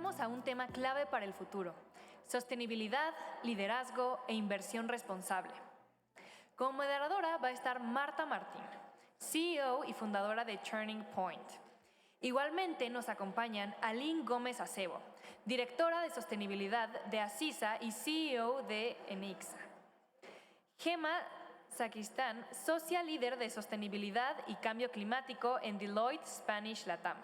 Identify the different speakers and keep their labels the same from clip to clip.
Speaker 1: pasamos a un tema clave para el futuro: sostenibilidad, liderazgo e inversión responsable. Como moderadora va a estar Marta Martín, CEO y fundadora de Turning Point. Igualmente nos acompañan Aline Gómez Acebo, directora de sostenibilidad de Asisa y CEO de Enixa. Gema Sacristán, socia líder de sostenibilidad y cambio climático en Deloitte Spanish Latam.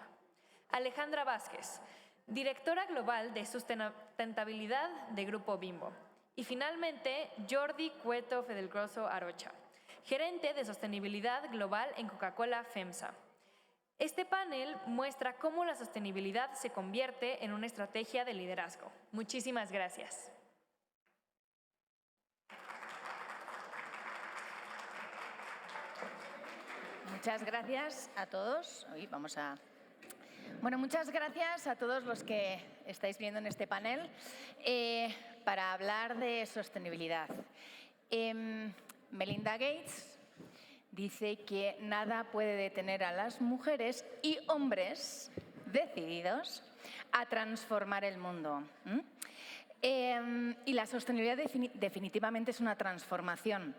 Speaker 1: Alejandra Vázquez, directora global de sustentabilidad de Grupo Bimbo. Y finalmente, Jordi Cueto Fedelgroso Arocha, gerente de sostenibilidad global en Coca-Cola FEMSA. Este panel muestra cómo la sostenibilidad se convierte en una estrategia de liderazgo. Muchísimas gracias.
Speaker 2: Muchas gracias a todos. Muchas gracias a todos los que estáis viendo en este panel para hablar de sostenibilidad. Melinda Gates dice que nada puede detener a las mujeres y hombres decididos a transformar el mundo. Y la sostenibilidad definitivamente es una transformación.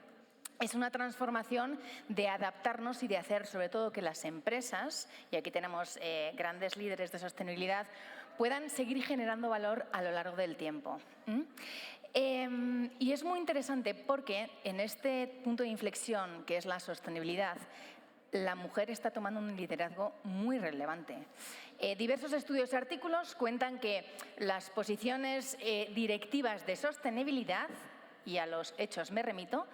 Speaker 2: Es una transformación de adaptarnos y de hacer, sobre todo, que las empresas, y aquí tenemos grandes líderes de sostenibilidad, puedan seguir generando valor a lo largo del tiempo. Y es muy interesante porque en este punto de inflexión, que es la sostenibilidad, la mujer está tomando un liderazgo muy relevante. Diversos estudios y artículos cuentan que las posiciones directivas de sostenibilidad, y a los hechos me remito,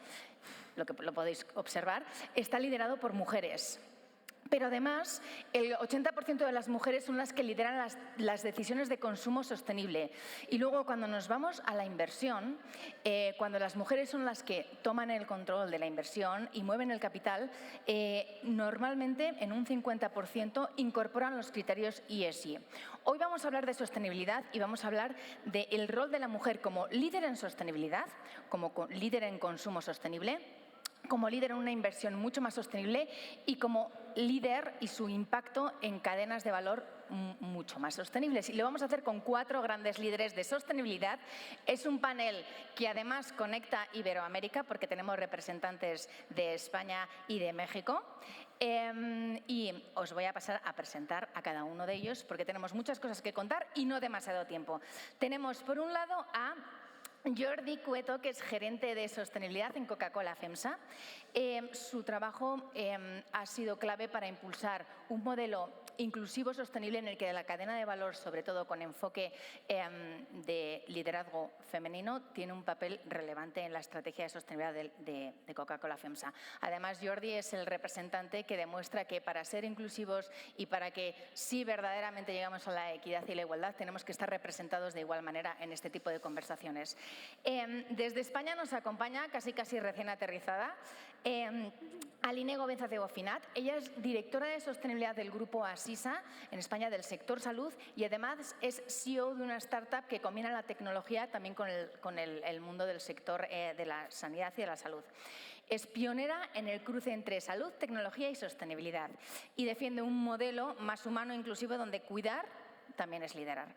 Speaker 2: lo podéis observar, está liderado por mujeres. Pero además, el 80% de las mujeres son las que lideran las decisiones de consumo sostenible. Y luego, cuando nos vamos a la inversión, cuando las mujeres son las que toman el control de la inversión y mueven el capital, normalmente en un 50% incorporan los criterios ESG. Hoy vamos a hablar de sostenibilidad y vamos a hablar del rol de la mujer como líder en sostenibilidad, como líder en consumo sostenible, como líder en una inversión mucho más sostenible y como líder y su impacto en cadenas de valor mucho más sostenibles. Y lo vamos a hacer con 4 grandes líderes de sostenibilidad. Es un panel que además conecta Iberoamérica porque tenemos representantes de España y de México. Y os voy a pasar a presentar a cada uno de ellos porque tenemos muchas cosas que contar y no demasiado tiempo. Tenemos por un lado a Jordi Cueto, que es gerente de sostenibilidad en Coca-Cola FEMSA. Su trabajo ha sido clave para impulsar un modelo inclusivo, sostenible, en el que la cadena de valor, sobre todo con enfoque de liderazgo femenino, tiene un papel relevante en la estrategia de sostenibilidad de Coca-Cola FEMSA. Además, Jordi es el representante que demuestra que para ser inclusivos y para que sí verdaderamente llegamos a la equidad y la igualdad, tenemos que estar representados de igual manera en este tipo de conversaciones. Desde España nos acompaña, casi recién aterrizada, Aline Gómez Acebo Finat. Ella es directora de sostenibilidad del grupo Asisa, en España, del sector salud, y además es CEO de una startup que combina la tecnología también con el mundo del sector de la sanidad y de la salud. Es pionera en el cruce entre salud, tecnología y sostenibilidad y defiende un modelo más humano e inclusivo donde cuidar también es liderar.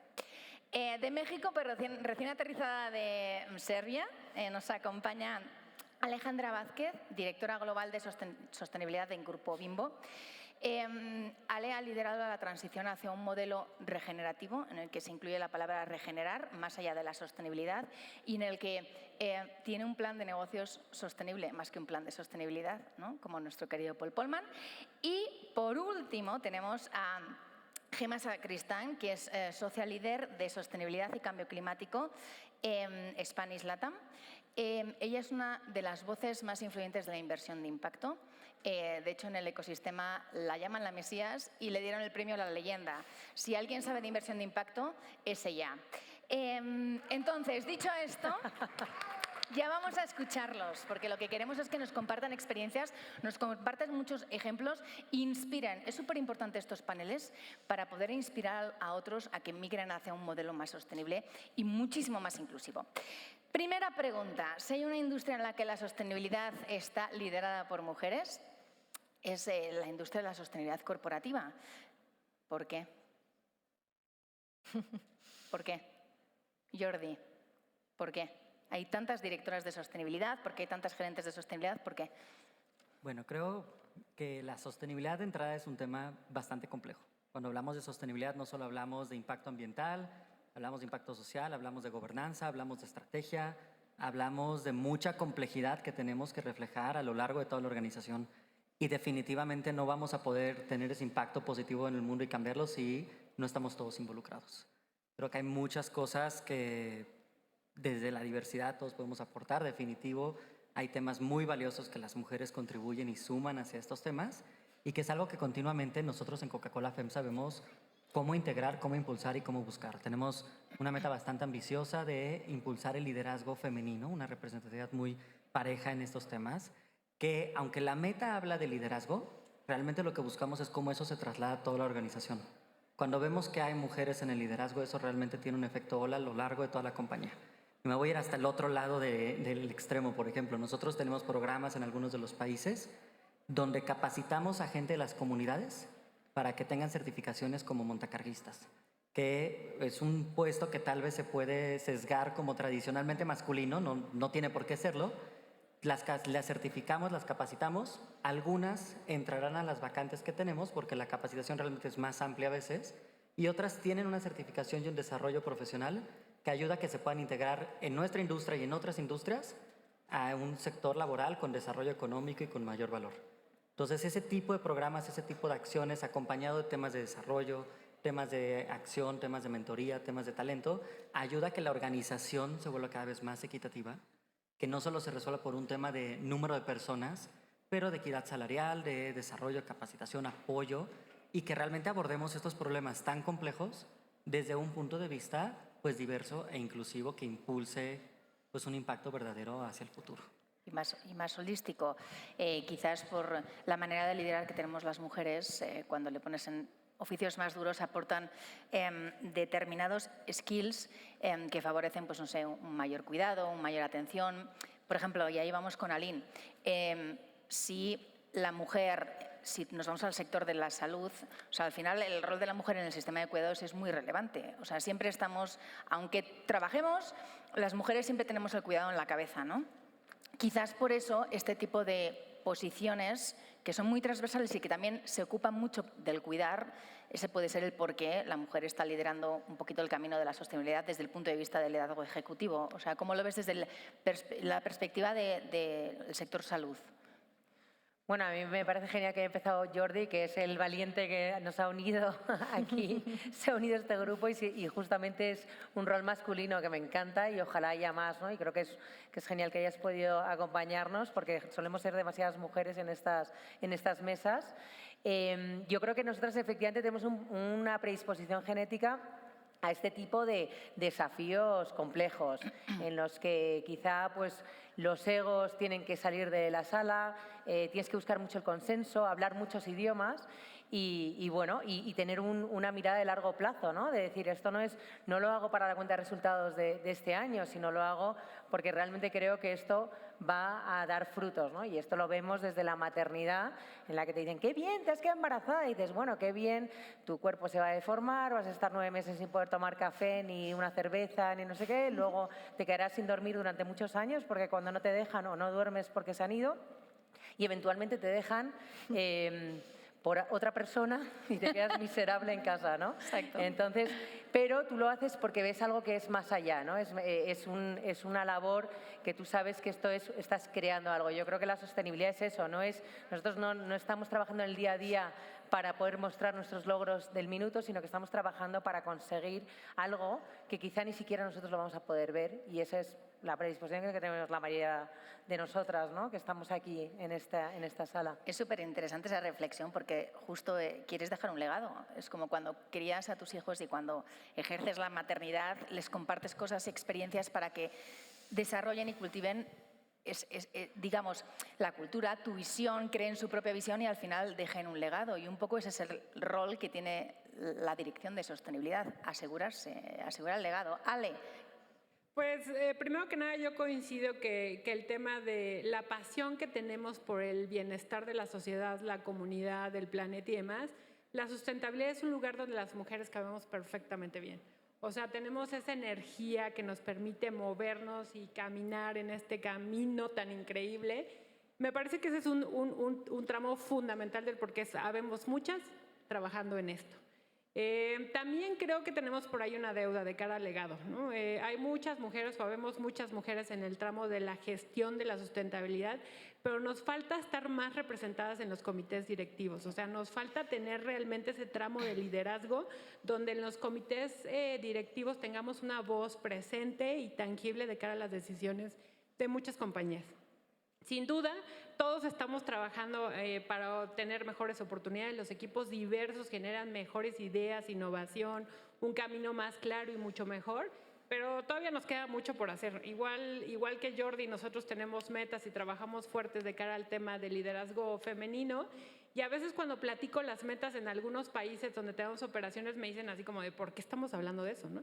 Speaker 2: De México, pero recién aterrizada de Serbia, nos acompaña Alejandra Vázquez, directora global de sostenibilidad en Grupo Bimbo. Ale ha liderado la transición hacia un modelo regenerativo en el que se incluye la palabra regenerar, más allá de la sostenibilidad, y en el que tiene un plan de negocios sostenible, más que un plan de sostenibilidad, ¿no?, como nuestro querido Paul Polman. Y, por último, tenemos a Gema Sacristán, que es socia líder de sostenibilidad y cambio climático en Spanish Latam. Ella es una de las voces más influyentes de la inversión de impacto. De hecho, en el ecosistema la llaman la Mesías y le dieron el premio a la leyenda. Si alguien sabe de inversión de impacto, es ella. Entonces, dicho esto, ya vamos a escucharlos, porque lo que queremos es que nos compartan experiencias, nos compartan muchos ejemplos, inspiren. Es súper importante estos paneles para poder inspirar a otros a que migren hacia un modelo más sostenible y muchísimo más inclusivo. Primera pregunta, si hay una industria en la que la sostenibilidad está liderada por mujeres, es la industria de la sostenibilidad corporativa. ¿Por qué? ¿Por qué? Jordi, ¿por qué? Hay tantas directoras de sostenibilidad, ¿por qué hay tantas gerentes de sostenibilidad? ¿Por qué?
Speaker 3: Bueno, creo que la sostenibilidad de entrada es un tema bastante complejo. Cuando hablamos de sostenibilidad no solo hablamos de impacto ambiental, hablamos de impacto social, hablamos de gobernanza, hablamos de estrategia, hablamos de mucha complejidad que tenemos que reflejar a lo largo de toda la organización y definitivamente no vamos a poder tener ese impacto positivo en el mundo y cambiarlo si no estamos todos involucrados. Creo que hay muchas cosas que desde la diversidad todos podemos aportar, definitivo. Hay temas muy valiosos que las mujeres contribuyen y suman hacia estos temas y que es algo que continuamente nosotros en Coca-Cola FEMSA vemos cómo integrar, cómo impulsar y cómo buscar. Tenemos una meta bastante ambiciosa de impulsar el liderazgo femenino, una representatividad muy pareja en estos temas, que aunque la meta habla de liderazgo, realmente lo que buscamos es cómo eso se traslada a toda la organización. Cuando vemos que hay mujeres en el liderazgo, eso realmente tiene un efecto ola a lo largo de toda la compañía. Y me voy a ir hasta el otro lado del extremo, por ejemplo. Nosotros tenemos programas en algunos de los países donde capacitamos a gente de las comunidades para que tengan certificaciones como montacarguistas, que es un puesto que tal vez se puede sesgar como tradicionalmente masculino, no tiene por qué serlo. Las certificamos, las capacitamos, algunas entrarán a las vacantes que tenemos porque la capacitación realmente es más amplia a veces, y otras tienen una certificación y un desarrollo profesional que ayuda a que se puedan integrar en nuestra industria y en otras industrias a un sector laboral con desarrollo económico y con mayor valor. Entonces, ese tipo de programas, ese tipo de acciones, acompañado de temas de desarrollo, temas de acción, temas de mentoría, temas de talento, ayuda a que la organización se vuelva cada vez más equitativa, que no solo se resuelva por un tema de número de personas, pero de equidad salarial, de desarrollo, capacitación, apoyo, y que realmente abordemos estos problemas tan complejos desde un punto de vista pues diverso e inclusivo que impulse pues un impacto verdadero hacia el futuro.
Speaker 2: Y más holístico, quizás por la manera de liderar que tenemos las mujeres, cuando le pones en oficios más duros aportan determinados skills que favorecen, pues no sé, un mayor cuidado, una mayor atención. Por ejemplo, y ahí vamos con Aline, si la mujer, si nos vamos al sector de la salud, o sea, al final el rol de la mujer en el sistema de cuidados es muy relevante. O sea, siempre estamos, aunque trabajemos, las mujeres siempre tenemos el cuidado en la cabeza, ¿no? Quizás por eso este tipo de posiciones que son muy transversales y que también se ocupan mucho del cuidar, ese puede ser el por qué la mujer está liderando un poquito el camino de la sostenibilidad desde el punto de vista del liderazgo ejecutivo. O sea, ¿cómo lo ves desde la perspectiva del sector salud?
Speaker 4: Bueno, a mí me parece genial que haya empezado Jordi, que es el valiente que nos ha unido aquí, se ha unido este grupo y justamente es un rol masculino que me encanta y ojalá haya más, ¿no? Y creo que es genial que hayas podido acompañarnos porque solemos ser demasiadas mujeres en estas mesas. Yo creo que nosotras efectivamente tenemos una predisposición genética a este tipo de desafíos complejos en los que quizá pues, los egos tienen que salir de la sala, tienes que buscar mucho el consenso, hablar muchos idiomas y tener una mirada de largo plazo, ¿no? De decir, esto no lo hago para la cuenta de resultados de este año, sino lo hago porque realmente creo que esto va a dar frutos, ¿no? Y esto lo vemos desde la maternidad, en la que te dicen, qué bien, te has quedado embarazada. Y dices, bueno, qué bien, tu cuerpo se va a deformar, vas a estar 9 meses sin poder tomar café, ni una cerveza, ni no sé qué. Luego te quedarás sin dormir durante muchos años, porque cuando no te dejan o no duermes porque se han ido, y eventualmente te dejan por otra persona y te quedas miserable en casa, ¿no?
Speaker 2: Exacto.
Speaker 4: Entonces, pero tú lo haces porque ves algo que es más allá, ¿no? Es una labor que tú sabes que estás creando algo. Yo creo que la sostenibilidad es eso, nosotros no estamos trabajando en el día a día para poder mostrar nuestros logros del minuto, sino que estamos trabajando para conseguir algo que quizá ni siquiera nosotros lo vamos a poder ver, y esa es la predisposición que tenemos la mayoría de nosotras, ¿no? Que estamos aquí en esta sala.
Speaker 2: Es súper interesante esa reflexión porque justo quieres dejar un legado. Es como cuando crías a tus hijos y cuando ejerces la maternidad, les compartes cosas y experiencias para que desarrollen y cultiven digamos, la cultura, tu visión, creen su propia visión y al final dejen un legado. Y un poco ese es el rol que tiene la dirección de sostenibilidad, asegurar el legado. Ale.
Speaker 5: Pues primero que nada yo coincido que el tema de la pasión que tenemos por el bienestar de la sociedad, la comunidad, el planeta y demás, la sustentabilidad es un lugar donde las mujeres cabemos perfectamente bien. O sea, tenemos esa energía que nos permite movernos y caminar en este camino tan increíble. Me parece que ese es un tramo fundamental del por qué sabemos muchas trabajando en esto. También creo que tenemos por ahí una deuda de cara al legado, ¿no? Hay muchas mujeres, o vemos muchas mujeres en el tramo de la gestión de la sustentabilidad, pero nos falta estar más representadas en los comités directivos. O sea, nos falta tener realmente ese tramo de liderazgo donde en los comités directivos tengamos una voz presente y tangible de cara a las decisiones de muchas compañías. Sin duda, todos estamos trabajando para obtener mejores oportunidades. Los equipos diversos generan mejores ideas, innovación, un camino más claro y mucho mejor, pero todavía nos queda mucho por hacer. Igual que Jordi, nosotros tenemos metas y trabajamos fuertes de cara al tema del liderazgo femenino. Y a veces cuando platico las metas en algunos países donde tenemos operaciones me dicen así como de ¿por qué estamos hablando de eso, no?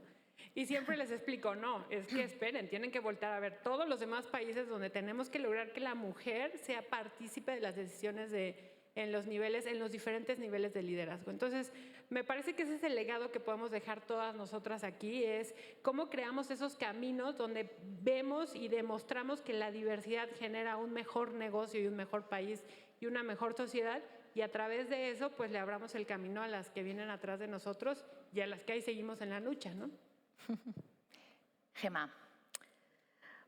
Speaker 5: Y siempre les explico, no, es que esperen, tienen que voltear a ver todos los demás países donde tenemos que lograr que la mujer sea partícipe de las decisiones en los diferentes niveles de liderazgo. Entonces, me parece que ese es el legado que podemos dejar todas nosotras aquí, es cómo creamos esos caminos donde vemos y demostramos que la diversidad genera un mejor negocio y un mejor país y una mejor sociedad, y a través de eso pues le abramos el camino a las que vienen atrás de nosotros y a las que ahí seguimos en la lucha, ¿no?
Speaker 2: Gemma.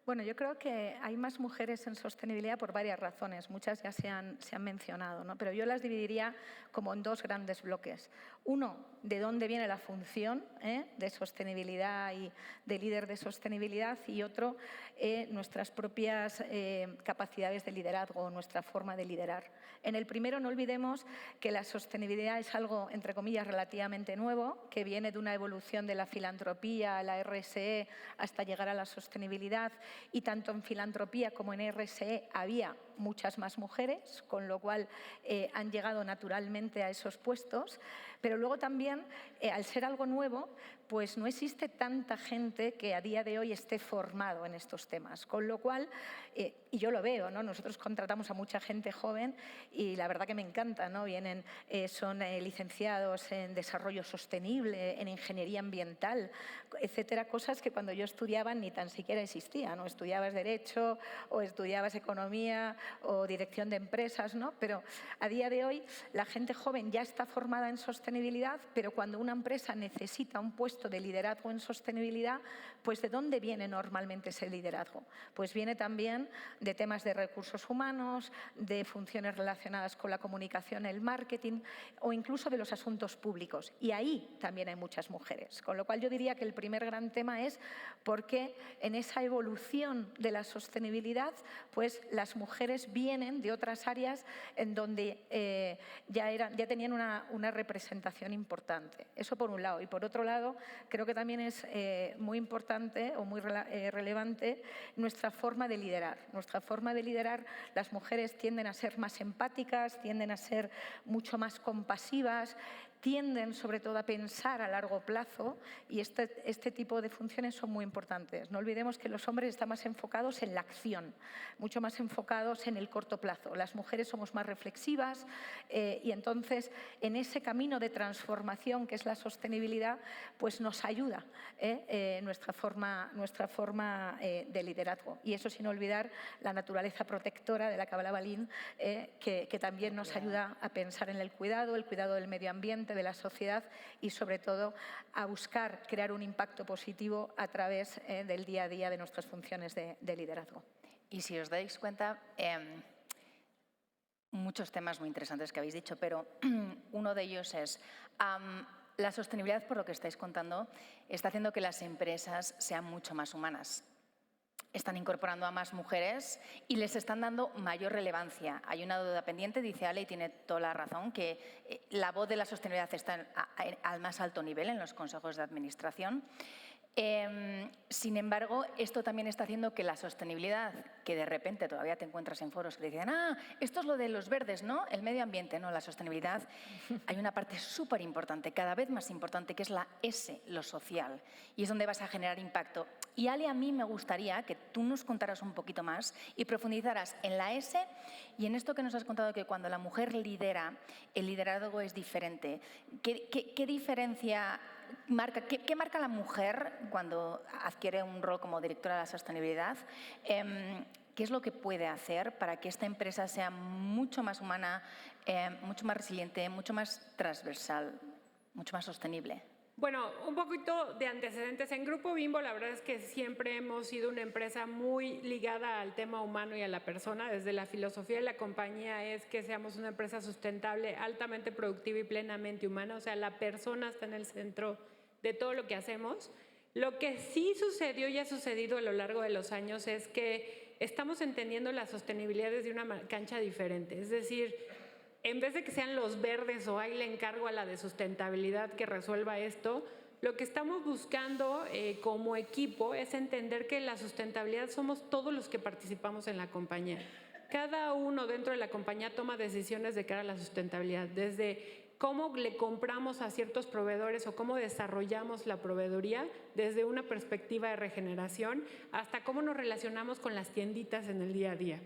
Speaker 6: Bueno, yo creo que hay más mujeres en sostenibilidad por varias razones. Muchas ya se han mencionado, ¿no? Pero yo las dividiría como en dos grandes bloques. Uno, de dónde viene la función de sostenibilidad y de líder de sostenibilidad, y otro, nuestras propias capacidades de liderazgo, nuestra forma de liderar. En el primero, no olvidemos que la sostenibilidad es algo, entre comillas, relativamente nuevo, que viene de una evolución de la filantropía, la RSE, hasta llegar a la sostenibilidad. Y tanto en filantropía como en RSE había muchas más mujeres, con lo cual han llegado naturalmente a esos puestos. Pero luego también, al ser algo nuevo, pues no existe tanta gente que a día de hoy esté formado en estos temas. Con lo cual, y yo lo veo, ¿no? Nosotros contratamos a mucha gente joven y la verdad que me encanta, ¿no? Vienen, son licenciados en desarrollo sostenible, en ingeniería ambiental, etcétera, cosas que cuando yo estudiaba ni tan siquiera existían, ¿no? Estudiabas Derecho o estudiabas Economía o Dirección de Empresas, ¿no? Pero a día de hoy la gente joven ya está formada en sostenibilidad, pero cuando una empresa necesita un puesto de liderazgo en sostenibilidad, pues ¿de dónde viene normalmente ese liderazgo? Pues viene también de temas de recursos humanos, de funciones relacionadas con la comunicación, el marketing o incluso de los asuntos públicos. Y ahí también hay muchas mujeres. Con lo cual yo diría que el primer gran tema es por qué en esa evolución de la sostenibilidad, pues las mujeres vienen de otras áreas en donde ya tenían una representación importante. Eso por un lado. Y por otro lado, creo que también es muy importante o muy relevante nuestra forma de liderar. Nuestra forma de liderar, las mujeres tienden a ser más empáticas, tienden a ser mucho más compasivas, tienden sobre todo a pensar a largo plazo, y este tipo de funciones son muy importantes. No olvidemos que los hombres están más enfocados en la acción, mucho más enfocados en el corto plazo. Las mujeres somos más reflexivas y entonces en ese camino de transformación que es la sostenibilidad, pues nos ayuda nuestra forma de liderazgo. Y eso sin olvidar la naturaleza protectora de la que hablaba Lynn, que también nos ayuda a pensar en el cuidado del medio ambiente, de la sociedad y sobre todo a buscar crear un impacto positivo a través del día a día de nuestras funciones de liderazgo.
Speaker 2: Y si os dais cuenta, muchos temas muy interesantes que habéis dicho, pero uno de ellos es la sostenibilidad, por lo que estáis contando, está haciendo que las empresas sean mucho más humanas. Están incorporando a más mujeres y les están dando mayor relevancia. Hay una deuda pendiente, dice Ale, y tiene toda la razón, que la voz de la sostenibilidad está al más alto nivel en los consejos de administración. Sin embargo, esto también está haciendo que la sostenibilidad, que de repente todavía te encuentras en foros que te dicen esto es lo de los verdes, ¿no? El medio ambiente, no, la sostenibilidad. Hay una parte súper importante, cada vez más importante, que es la S, lo social, y es donde vas a generar impacto. Y Ale, a mí me gustaría que tú nos contaras un poquito más y profundizaras en la S y en esto que nos has contado, que cuando la mujer lidera, el liderazgo es diferente. ¿Qué diferencia marca, qué marca la mujer cuando adquiere un rol como directora de la sostenibilidad? ¿Qué es lo que puede hacer para que esta empresa sea mucho más humana, mucho más resiliente, mucho más transversal, mucho más sostenible?
Speaker 5: Bueno, un poquito de antecedentes. En Grupo Bimbo, la verdad es que siempre hemos sido una empresa muy ligada al tema humano y a la persona. Desde la filosofía de la compañía es que seamos una empresa sustentable, altamente productiva y plenamente humana. O sea, la persona está en el centro de todo lo que hacemos. Lo que sí sucedió y ha sucedido a lo largo de los años es que estamos entendiendo la sostenibilidad desde una cancha diferente. Es decir, en vez de que sean los verdes o ahí le encargo a la de sustentabilidad que resuelva esto, lo que estamos buscando como equipo es entender que la sustentabilidad somos todos los que participamos en la compañía. Cada uno dentro de la compañía toma decisiones de cara a la sustentabilidad, desde cómo le compramos a ciertos proveedores o cómo desarrollamos la proveeduría desde una perspectiva de regeneración hasta cómo nos relacionamos con las tienditas en el día a día.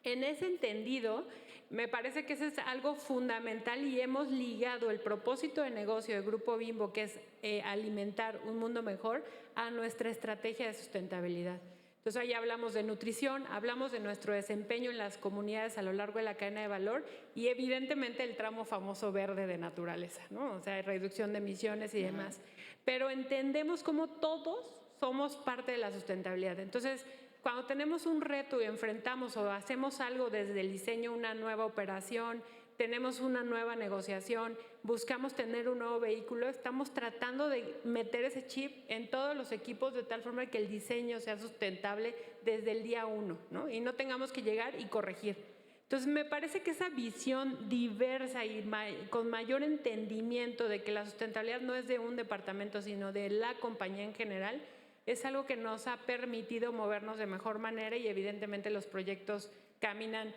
Speaker 5: En ese entendido, me parece que eso es algo fundamental y hemos ligado el propósito de negocio del Grupo Bimbo, que es alimentar un mundo mejor, a nuestra estrategia de sustentabilidad. Entonces ahí hablamos de nutrición, hablamos de nuestro desempeño en las comunidades a lo largo de la cadena de valor y evidentemente el tramo famoso verde de naturaleza, ¿no? O sea, reducción de emisiones y demás. Pero entendemos cómo todos somos parte de la sustentabilidad. Entonces, cuando tenemos un reto y enfrentamos o hacemos algo desde el diseño, una nueva operación, tenemos una nueva negociación, buscamos tener un nuevo vehículo, estamos tratando de meter ese chip en todos los equipos de tal forma que el diseño sea sustentable desde el día 1, ¿no? Y no tengamos que llegar y corregir. Entonces, me parece que esa visión diversa y con mayor entendimiento de que la sustentabilidad no es de un departamento, sino de la compañía en general, es algo que nos ha permitido movernos de mejor manera y evidentemente los proyectos caminan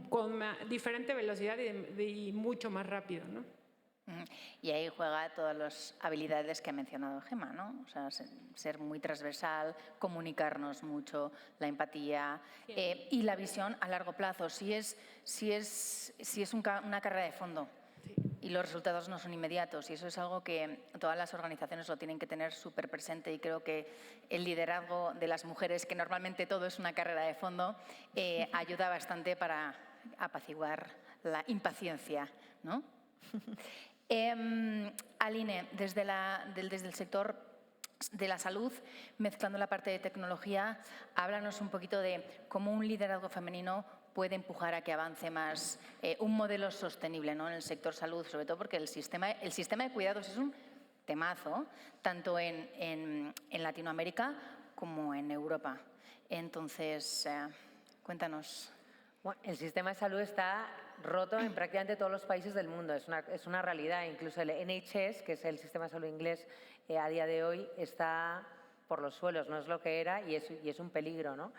Speaker 5: con diferente velocidad y mucho más rápido, ¿no?
Speaker 2: Y ahí juega todas las habilidades que ha mencionado Gemma, ¿no? O sea, ser muy transversal, comunicarnos mucho, la empatía y la visión a largo plazo. Si es una carrera de fondo. Y los resultados no son inmediatos y eso es algo que todas las organizaciones lo tienen que tener súper presente y creo que el liderazgo de las mujeres, que normalmente todo es una carrera de fondo, ayuda bastante para apaciguar la impaciencia, ¿no? Aline, desde el sector de la salud, mezclando la parte de tecnología, háblanos un poquito de cómo un liderazgo femenino puede empujar a que avance más un modelo sostenible, ¿no? En el sector salud, sobre todo porque el sistema de cuidados es un temazo, tanto en Latinoamérica como en Europa. Entonces, cuéntanos.
Speaker 4: Bueno, el sistema de salud está roto en prácticamente todos los países del mundo, es una realidad. Incluso el NHS, que es el sistema de salud inglés, a día de hoy está por los suelos, no es lo que era y es un peligro, ¿no?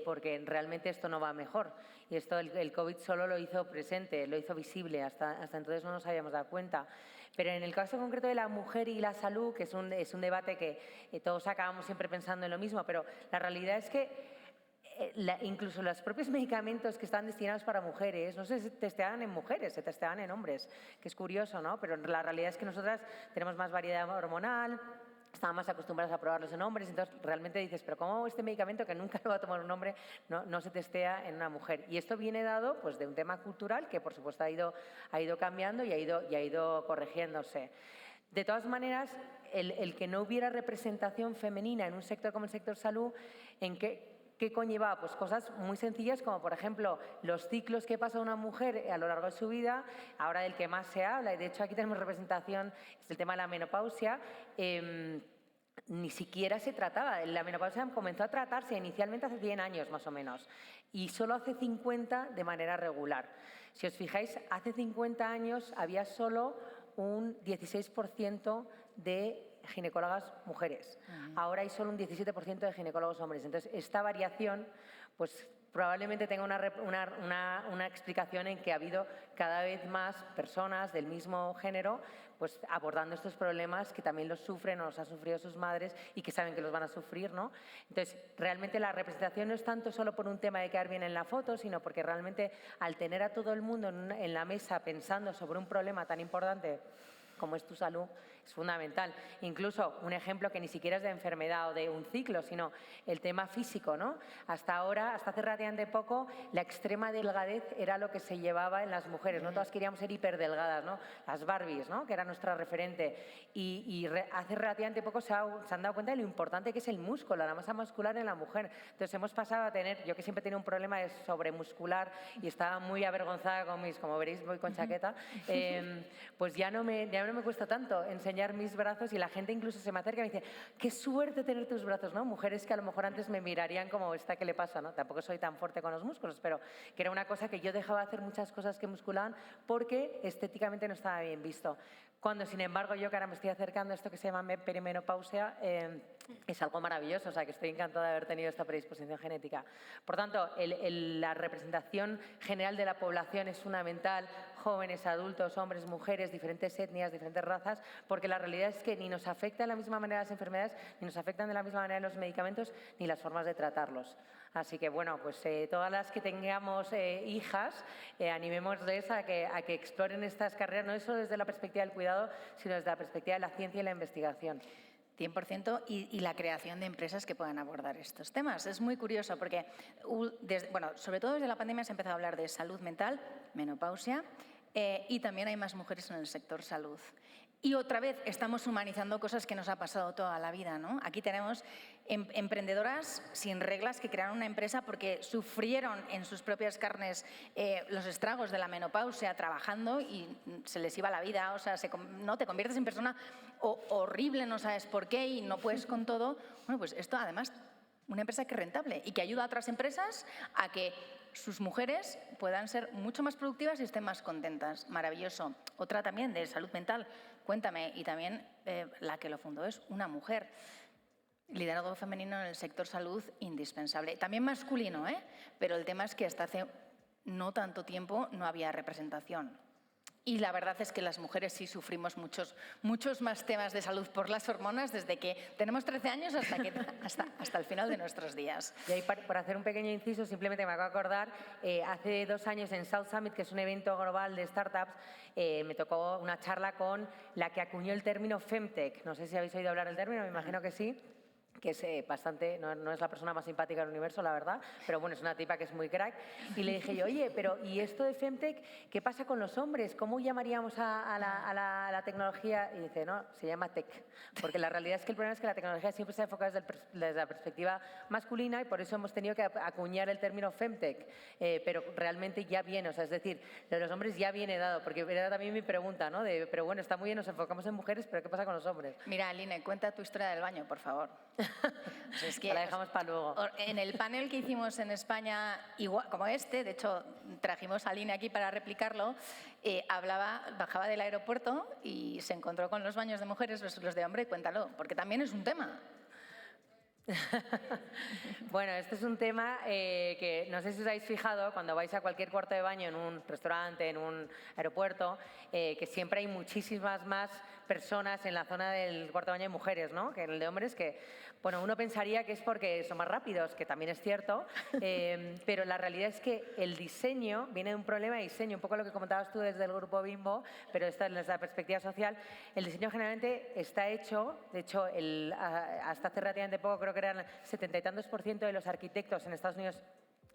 Speaker 4: Porque realmente esto no va mejor. Y esto el COVID solo lo hizo presente, lo hizo visible, hasta entonces no nos habíamos dado cuenta. Pero en el caso concreto de la mujer y la salud, que es un debate que todos acabamos siempre pensando en lo mismo, pero la realidad es que incluso los propios medicamentos que están destinados para mujeres no se testeaban en mujeres, se testeaban en hombres, que es curioso, ¿no? Pero la realidad es que nosotras tenemos más variedad hormonal, estamos más acostumbrados a probarlos en hombres, entonces realmente dices, pero ¿cómo este medicamento que nunca lo va a tomar un hombre no se testea en una mujer? Y esto viene dado pues, de un tema cultural que por supuesto ha ido cambiando y ha ido corrigiéndose. De todas maneras, el que no hubiera representación femenina en un sector como el sector salud, ¿qué conlleva? Pues cosas muy sencillas como, por ejemplo, los ciclos que pasa una mujer a lo largo de su vida, ahora del que más se habla, y de hecho aquí tenemos representación, es el tema de la menopausia. Ni siquiera se trataba, la menopausia comenzó a tratarse inicialmente hace 100 años más o menos y solo hace 50 de manera regular. Si os fijáis, hace 50 años había solo un 16% de ginecólogas mujeres. Ahora hay solo un 17% de ginecólogos hombres. Entonces, esta variación pues, probablemente tenga una explicación en que ha habido cada vez más personas del mismo género pues abordando estos problemas que también los sufren o los han sufrido sus madres y que saben que los van a sufrir, ¿no? Entonces, realmente la representación no es tanto solo por un tema de quedar bien en la foto, sino porque realmente al tener a todo el mundo en la mesa pensando sobre un problema tan importante como es tu salud, es fundamental. Incluso un ejemplo que ni siquiera es de enfermedad o de un ciclo, sino el tema físico, ¿no? Hasta ahora, hasta hace relativamente poco, la extrema delgadez era lo que se llevaba en las mujeres, ¿no? Todas queríamos ser hiperdelgadas, ¿no? Las Barbies, ¿no? Que era nuestra referente. Hace relativamente poco se han dado cuenta de lo importante que es el músculo, la masa muscular en la mujer. Entonces hemos pasado a tener, yo que siempre tenía un problema de sobremuscular y estaba muy avergonzada con como veréis, voy con chaqueta, pues ya no me cuesta tanto enseñar mis brazos y la gente incluso se me acerca y me dice, qué suerte tener tus brazos, ¿no? Mujeres que a lo mejor antes me mirarían como, ¿esta qué le pasa, no? Tampoco soy tan fuerte con los músculos, pero que era una cosa que yo dejaba de hacer muchas cosas que musculaban porque estéticamente no estaba bien visto. Cuando, sin embargo, yo que ahora me estoy acercando a esto que se llama perimenopausia, es algo maravilloso, o sea, que estoy encantada de haber tenido esta predisposición genética. Por tanto, la representación general de la población es fundamental, jóvenes, adultos, hombres, mujeres, diferentes etnias, diferentes razas, porque la realidad es que ni nos afectan de la misma manera las enfermedades, ni nos afectan de la misma manera los medicamentos, ni las formas de tratarlos. Así que, bueno, pues todas las que tengamos hijas, animémosles a que exploren estas carreras, no solo desde la perspectiva del cuidado, sino desde la perspectiva de la ciencia y la investigación.
Speaker 2: 100% y la creación de empresas que puedan abordar estos temas. Es muy curioso porque, sobre todo desde la pandemia se ha empezado a hablar de salud mental, menopausia, y también hay más mujeres en el sector salud. Y otra vez estamos humanizando cosas que nos ha pasado toda la vida, ¿no? Aquí tenemos emprendedoras sin reglas que crearon una empresa porque sufrieron en sus propias carnes los estragos de la menopausia trabajando y se les iba la vida, o sea, no te conviertes en persona horrible, no sabes por qué y no puedes con todo. Bueno, pues esto además, una empresa que es rentable y que ayuda a otras empresas a que sus mujeres puedan ser mucho más productivas y estén más contentas. Maravilloso. Otra también de salud mental, cuéntame, y también la que lo fundó es una mujer. Liderazgo femenino en el sector salud, indispensable. También masculino, pero el tema es que hasta hace no tanto tiempo no había representación. Y la verdad es que las mujeres sí sufrimos muchos más temas de salud por las hormonas desde que tenemos 13 años hasta el final de nuestros días.
Speaker 4: Y ahí, para hacer un pequeño inciso, simplemente me acabo de acordar, hace 2 años en South Summit, que es un evento global de startups, me tocó una charla con la que acuñó el término Femtech. No sé si habéis oído hablar del término, me imagino que sí. Que es bastante, no es la persona más simpática del universo, la verdad, pero bueno, es una tipa que es muy crack. Y le dije yo, oye, pero ¿y esto de Femtech qué pasa con los hombres? ¿Cómo llamaríamos a la tecnología? Y dice, no, se llama tech, porque la realidad es que el problema es que la tecnología siempre se enfoca desde la perspectiva masculina y por eso hemos tenido que acuñar el término Femtech, pero realmente ya viene, o sea, es decir, lo de los hombres ya viene dado, porque era también mi pregunta, ¿no? Pero bueno, está muy bien, nos enfocamos en mujeres, pero ¿qué pasa con los hombres?
Speaker 2: Mira, Aline, cuenta tu historia del baño, por favor.
Speaker 4: Pues es que la dejamos para luego.
Speaker 2: En el panel que hicimos en España, igual como de hecho trajimos a Aline aquí para replicarlo, bajaba del aeropuerto y se encontró con los baños de mujeres versus los de hombre, cuéntalo, porque también es un tema.
Speaker 4: Bueno, este es un tema que no sé si os habéis fijado cuando vais a cualquier cuarto de baño en un restaurante, en un aeropuerto, que siempre hay muchísimas más personas en la zona del cuarto de baño de mujeres, ¿no? Que en el de hombres, que bueno, uno pensaría que es porque son más rápidos, que también es cierto, pero la realidad es que el diseño viene de un problema de diseño, un poco lo que comentabas tú desde el grupo Bimbo, pero esta es desde la perspectiva social. El diseño generalmente está hecho, de hecho, hasta hace relativamente poco, creo que eran 70 y tantos % de los arquitectos en Estados Unidos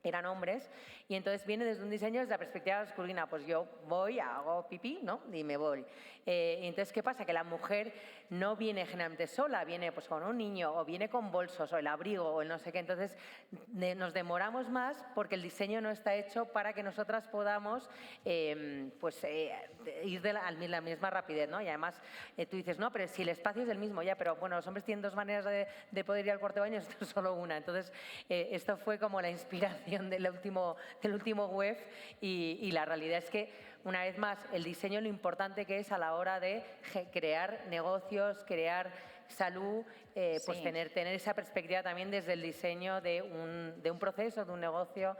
Speaker 4: eran hombres, y entonces viene desde un diseño desde la perspectiva masculina, pues yo voy, hago pipí, ¿no? Y me voy. Y entonces, ¿qué pasa? Que la mujer no viene generalmente sola, viene pues con un niño, o viene con bolsos, o el abrigo, o el no sé qué, entonces nos demoramos más porque el diseño no está hecho para que nosotras podamos ir de la misma rapidez, ¿no? Y además tú dices, no, pero si el espacio es el mismo, ya, pero bueno, los hombres tienen 2 maneras de poder ir al cuarto de baño, esto es solo una. Entonces, esto fue como la inspiración del último web y la realidad es que, una vez más, el diseño, lo importante que es a la hora de crear negocios, crear salud, pues
Speaker 2: Sí.
Speaker 4: tener esa perspectiva también desde el diseño de un proceso, de un negocio,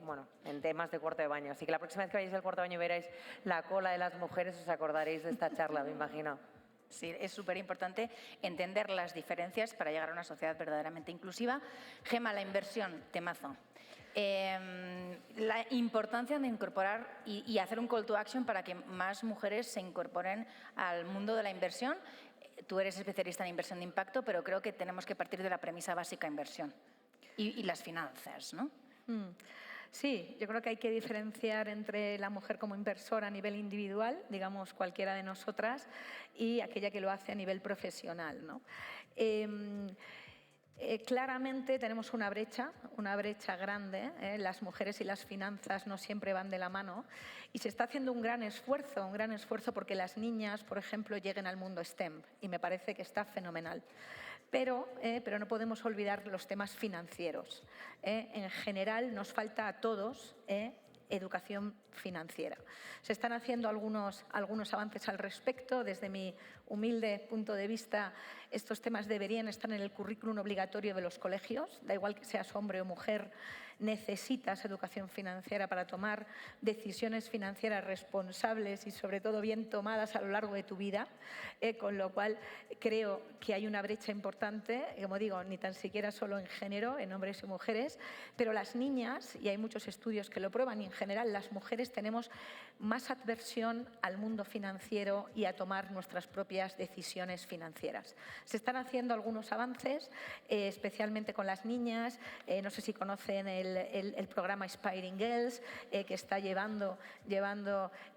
Speaker 4: bueno, en temas de cuarto de baño. Así que la próxima vez que vayáis al cuarto de baño y veráis la cola de las mujeres, os acordaréis de esta charla, me imagino.
Speaker 2: Sí, es súper importante entender las diferencias para llegar a una sociedad verdaderamente inclusiva. Gema, la inversión, temazo. La importancia de incorporar y hacer un call to action para que más mujeres se incorporen al mundo de la inversión. Tú eres especialista en inversión de impacto, pero creo que tenemos que partir de la premisa básica inversión y las finanzas, ¿no?
Speaker 6: Sí, yo creo que hay que diferenciar entre la mujer como inversora a nivel individual, digamos cualquiera de nosotras, y aquella que lo hace a nivel profesional, ¿no? Claramente tenemos una brecha grande. Las mujeres y las finanzas no siempre van de la mano y se está haciendo un gran esfuerzo porque las niñas, por ejemplo, lleguen al mundo STEM y me parece que está fenomenal. Pero no podemos olvidar los temas financieros. En general nos falta a todos educación financiera. Se están haciendo algunos avances al respecto. Desde mi humilde punto de vista, estos temas deberían estar en el currículum obligatorio de los colegios. Da igual que seas hombre o mujer, necesitas educación financiera para tomar decisiones financieras responsables y sobre todo bien tomadas a lo largo de tu vida, con lo cual creo que hay una brecha importante, como digo, ni tan siquiera solo en género, en hombres y mujeres, pero las niñas, y hay muchos estudios que lo prueban, y en general las mujeres tenemos más adversión al mundo financiero y a tomar nuestras propias decisiones financieras. Se están haciendo algunos avances, especialmente con las niñas. No sé si conocen el programa Inspiring Girls, que está llevando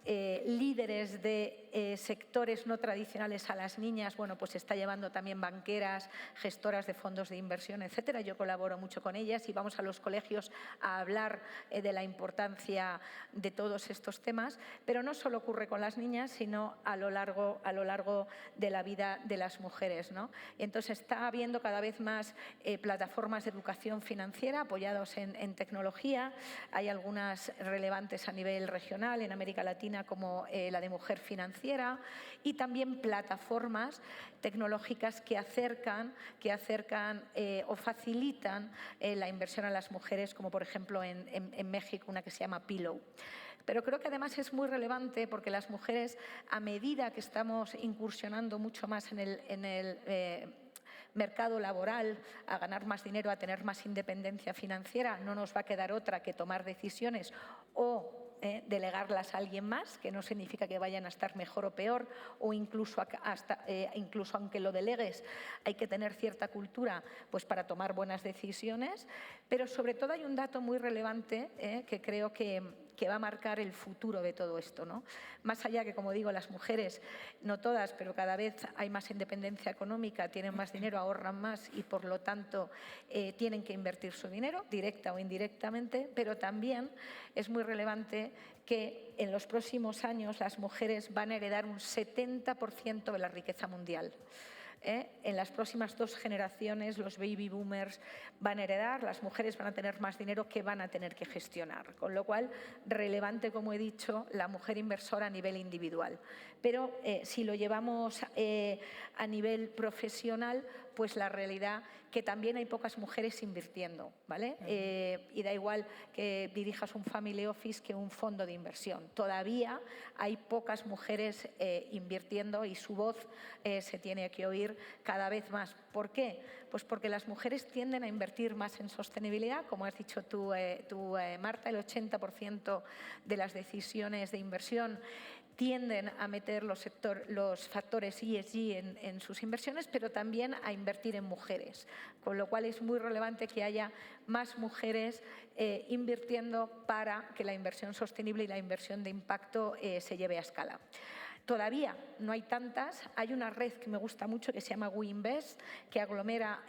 Speaker 6: líderes de sectores no tradicionales a las niñas. Bueno, pues está llevando también banqueras, gestoras de fondos de inversión, etcétera. Yo colaboro mucho con ellas y vamos a los colegios a hablar de la importancia de todos estos temas, pero no solo ocurre con las niñas, sino a lo largo de la vida de las mujeres, ¿no? Entonces está habiendo cada vez más plataformas de educación financiera apoyados en tecnología. Hay algunas relevantes a nivel regional en América Latina, como la de Mujer Financiera, y también plataformas tecnológicas que acercan o facilitan la inversión a las mujeres, como por ejemplo en México una que se llama Pillow. Pero creo que además es muy relevante porque las mujeres, a medida que estamos incursionando mucho más en el mercado laboral, a ganar más dinero, a tener más independencia financiera, no nos va a quedar otra que tomar decisiones o delegarlas a alguien más, que no significa que vayan a estar mejor o peor, o incluso aunque lo delegues, hay que tener cierta cultura pues, para tomar buenas decisiones. Pero sobre todo hay un dato muy relevante que creo que va a marcar el futuro de todo esto, ¿no? Más allá que, como digo, las mujeres, no todas, pero cada vez hay más independencia económica, tienen más dinero, ahorran más y por lo tanto tienen que invertir su dinero, directa o indirectamente, pero también es muy relevante que en los próximos años las mujeres van a heredar un 70% de la riqueza mundial. En las próximas 2 generaciones los baby boomers van a heredar, las mujeres van a tener más dinero que van a tener que gestionar, con lo cual relevante, como he dicho, la mujer inversora a nivel individual. Pero si lo llevamos a nivel profesional, pues la realidad que también hay pocas mujeres invirtiendo, ¿vale? Y da igual que dirijas un family office que un fondo de inversión. Todavía hay pocas mujeres invirtiendo y su voz se tiene que oír cada vez más. ¿Por qué? Pues porque las mujeres tienden a invertir más en sostenibilidad, como has dicho tú, Marta, el 80% de las decisiones de inversión tienden a meter los factores ESG en sus inversiones, pero también a invertir en mujeres, con lo cual es muy relevante que haya más mujeres invirtiendo para que la inversión sostenible y la inversión de impacto se lleve a escala. Todavía no hay tantas. Hay una red que me gusta mucho que se llama WeInvest, que aglomera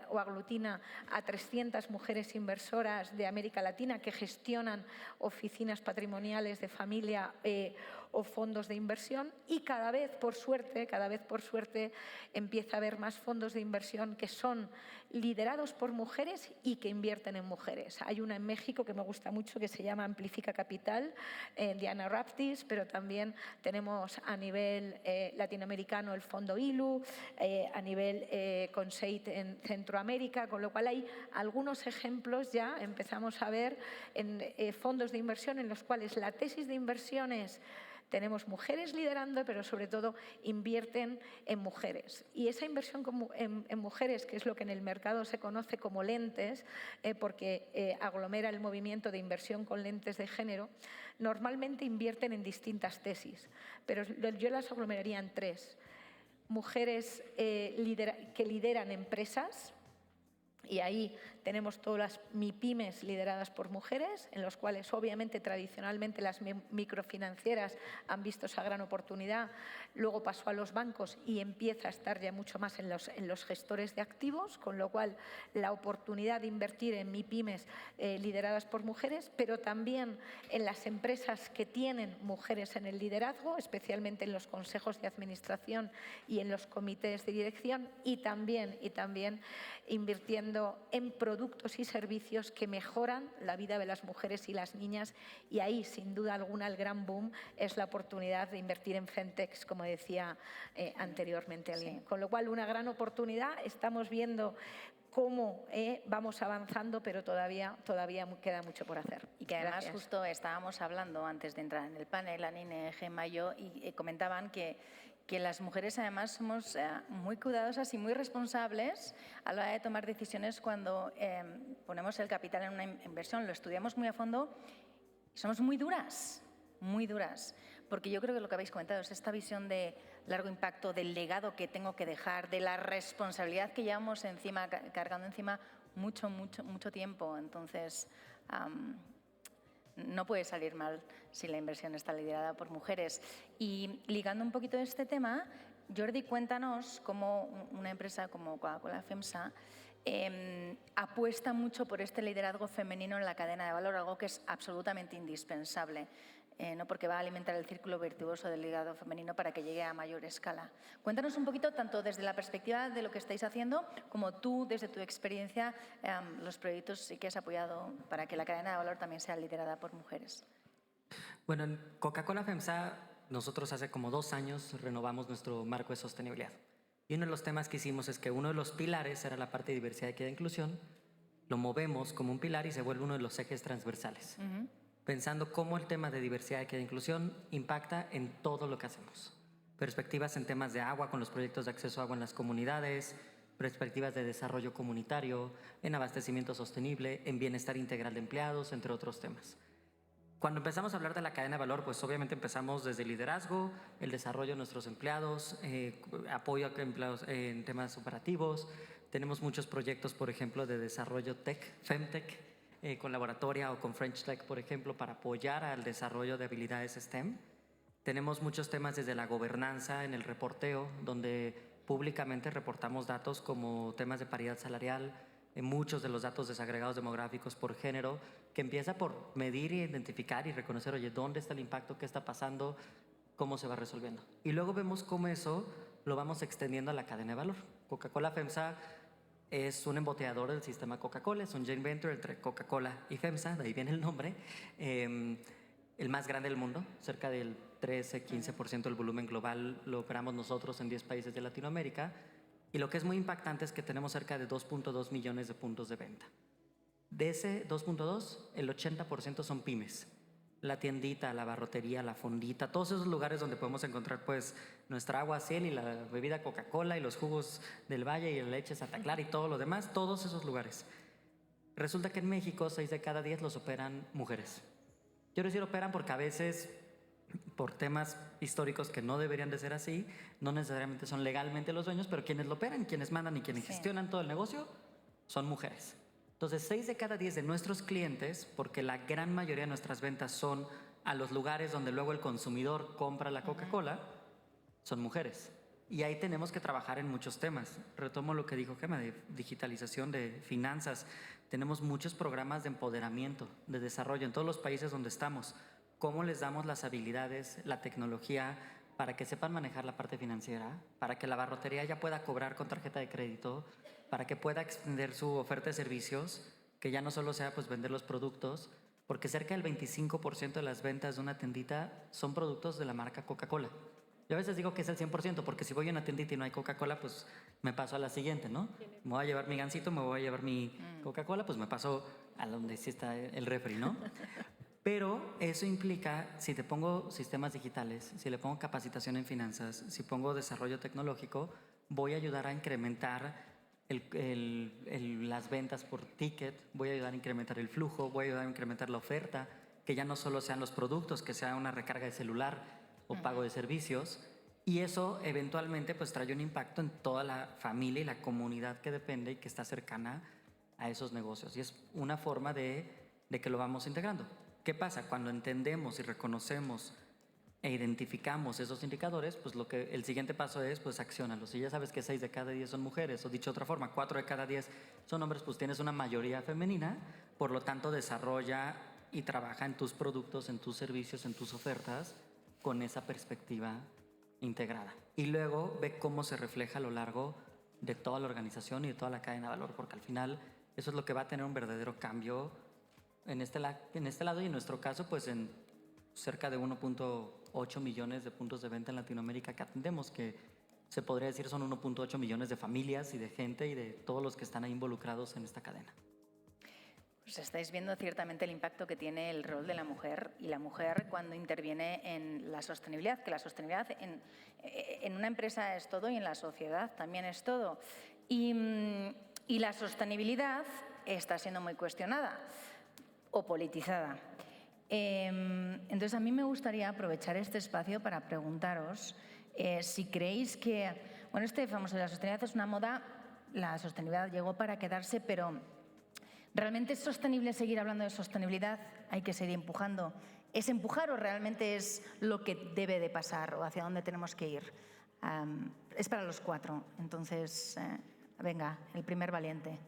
Speaker 6: o aglutina a 300 mujeres inversoras de América Latina que gestionan oficinas patrimoniales de familia o fondos de inversión, y cada vez por suerte, empieza a haber más fondos de inversión que son liderados por mujeres y que invierten en mujeres. Hay una en México que me gusta mucho que se llama Amplifica Capital, Diana Raptis, pero también tenemos a nivel latinoamericano el Fondo ILU, a nivel Conseit en Centroamérica, con lo cual hay algunos ejemplos ya, empezamos a ver en fondos de inversión en los cuales la tesis de inversiones tenemos mujeres liderando, pero sobre todo invierten en mujeres. Y esa inversión en mujeres, que es lo que en el mercado se conoce como lentes, porque aglomera el movimiento de inversión con lentes de género, normalmente invierten en distintas tesis, pero yo las aglomeraría en 3. Mujeres que lideran empresas, y ahí tenemos todas las MIPYMES lideradas por mujeres, en los cuales obviamente tradicionalmente las microfinancieras han visto esa gran oportunidad, luego pasó a los bancos y empieza a estar ya mucho más en los gestores de activos, con lo cual la oportunidad de invertir en MIPYMES lideradas por mujeres, pero también en las empresas que tienen mujeres en el liderazgo, especialmente en los consejos de administración y en los comités de dirección, y también invirtiendo en productos y servicios que mejoran la vida de las mujeres y las niñas, y ahí sin duda alguna el gran boom es la oportunidad de invertir en Femtechs, como decía anteriormente alguien.
Speaker 2: Sí.
Speaker 6: Con lo cual una gran oportunidad, estamos viendo cómo vamos avanzando, pero todavía queda mucho por hacer.
Speaker 2: Y que además
Speaker 6: Gracias.
Speaker 2: justo estábamos hablando antes de entrar en el panel, Anine, Gemma y yo, y comentaban que las mujeres además somos muy cuidadosas y muy responsables a la hora de tomar decisiones cuando ponemos el capital en una inversión, lo estudiamos muy a fondo y somos muy duras, porque yo creo que lo que habéis comentado es esta visión de largo impacto, del legado que tengo que dejar, de la responsabilidad que llevamos encima, cargando encima mucho tiempo. Entonces, no puede salir mal si la inversión está liderada por mujeres. Y ligando un poquito este tema, Jordi, cuéntanos cómo una empresa como Coca-Cola FEMSA apuesta mucho por este liderazgo femenino en la cadena de valor, algo que es absolutamente indispensable, ¿no? Porque va a alimentar el círculo virtuoso del liderazgo femenino para que llegue a mayor escala. Cuéntanos un poquito, tanto desde la perspectiva de lo que estáis haciendo, como tú, desde tu experiencia, los proyectos que has apoyado para que la cadena de valor también sea liderada por mujeres.
Speaker 3: Bueno, en Coca-Cola FEMSA, nosotros hace como 2 años renovamos nuestro marco de sostenibilidad. Y uno de los temas que hicimos es que uno de los pilares era la parte de diversidad, equidad e inclusión. Lo movemos como un pilar y se vuelve uno de los ejes transversales. Pensando cómo el tema de diversidad, equidad e inclusión impacta en todo lo que hacemos. Perspectivas en temas de agua con los proyectos de acceso a agua en las comunidades, perspectivas de desarrollo comunitario, en abastecimiento sostenible, en bienestar integral de empleados, entre otros temas. Cuando empezamos a hablar de la cadena de valor, pues obviamente empezamos desde el liderazgo, el desarrollo de nuestros empleados, apoyo a empleados en temas operativos. Tenemos muchos proyectos, por ejemplo, de desarrollo tech, Femtech, con Laboratoria o con French Tech, por ejemplo, para apoyar al desarrollo de habilidades STEM. Tenemos muchos temas desde la gobernanza en el reporteo, donde públicamente reportamos datos como temas de paridad salarial, en muchos de los datos desagregados demográficos por género, que empieza por medir, identificar y reconocer, oye, ¿dónde está el impacto? ¿Qué está pasando? ¿Cómo se va resolviendo? Y luego vemos cómo eso lo vamos extendiendo a la cadena de valor. Coca-Cola FEMSA es un embotellador del sistema Coca-Cola, es un joint venture entre Coca-Cola y FEMSA, de ahí viene el nombre, el más grande del mundo, cerca del 13-15% del volumen global lo operamos nosotros en 10 países de Latinoamérica. Y lo que es muy impactante es que tenemos cerca de 2.2 millones de puntos de venta. De ese 2.2, el 80% son pymes. La tiendita, la barrotería, la fondita, todos esos lugares donde podemos encontrar pues nuestra agua Ciel y la bebida Coca-Cola y los jugos del Valle y la leche Santa Clara y todo lo demás, todos esos lugares. Resulta que en México 6 de cada 10 los operan mujeres. Quiero decir operan porque a veces por temas históricos que no deberían de ser así, no necesariamente son legalmente los dueños, pero quienes lo operan, quienes mandan y quienes gestionan todo el negocio son mujeres. Entonces, 6 de cada 10 de nuestros clientes, porque la gran mayoría de nuestras ventas son a los lugares donde luego el consumidor compra la Coca-Cola, son mujeres. Y ahí tenemos que trabajar en muchos temas. Retomo lo que dijo Gemma, de digitalización, de finanzas. Tenemos muchos programas de empoderamiento, de desarrollo en todos los países donde estamos. cómo les damos las habilidades, la tecnología, para que sepan manejar la parte financiera, para que la barrotería ya pueda cobrar con tarjeta de crédito, para que pueda extender su oferta de servicios, que ya no solo sea pues vender los productos, porque cerca del 25% de las ventas de una tiendita son productos de la marca Coca-Cola. Yo a veces digo que es el 100%, porque si voy a una tiendita y no hay Coca-Cola, pues me paso a la siguiente, ¿no? Me voy a llevar mi gansito, me voy a llevar mi Coca-Cola, pues me paso a donde sí está el refri, ¿no? Pero eso implica, si te pongo sistemas digitales, si le pongo capacitación en finanzas, si pongo desarrollo tecnológico, voy a ayudar a incrementar las ventas por ticket, voy a ayudar a incrementar el flujo, voy a ayudar a incrementar la oferta, que ya no solo sean los productos, que sea una recarga de celular o pago de servicios. Y eso eventualmente pues trae un impacto en toda la familia y la comunidad que depende y que está cercana a esos negocios. Y es una forma de que lo vamos integrando. ¿Qué pasa? Cuando entendemos y reconocemos e identificamos esos indicadores, pues el siguiente paso es, pues acciónalos. Si ya sabes que 6 de cada 10 son mujeres, o dicho de otra forma, 4 de cada 10 son hombres, pues tienes una mayoría femenina, por lo tanto desarrolla y trabaja en tus productos, en tus servicios, en tus ofertas, con esa perspectiva integrada. Y luego ve cómo se refleja a lo largo de toda la organización y de toda la cadena de valor, porque al final eso es lo que va a tener un verdadero cambio en este lado y en nuestro caso, pues en cerca de 1.8 millones de puntos de venta en Latinoamérica que atendemos, que se podría decir son 1.8 millones de familias y de gente y de todos los que están ahí involucrados en esta cadena.
Speaker 2: Pues estáis viendo ciertamente el impacto que tiene el rol de la mujer y la mujer cuando interviene en la sostenibilidad, que la sostenibilidad en una empresa es todo y en la sociedad también es todo. Y la sostenibilidad está siendo muy cuestionada o politizada. Entonces, a mí me gustaría aprovechar este espacio para preguntaros si creéis que, bueno, este famoso de la sostenibilidad es una moda, la sostenibilidad llegó para quedarse, pero ¿realmente es sostenible seguir hablando de sostenibilidad? ¿Hay que seguir empujando? ¿Es empujar o realmente es lo que debe de pasar o hacia dónde tenemos que ir? Es para los 4, entonces, venga, el primer valiente.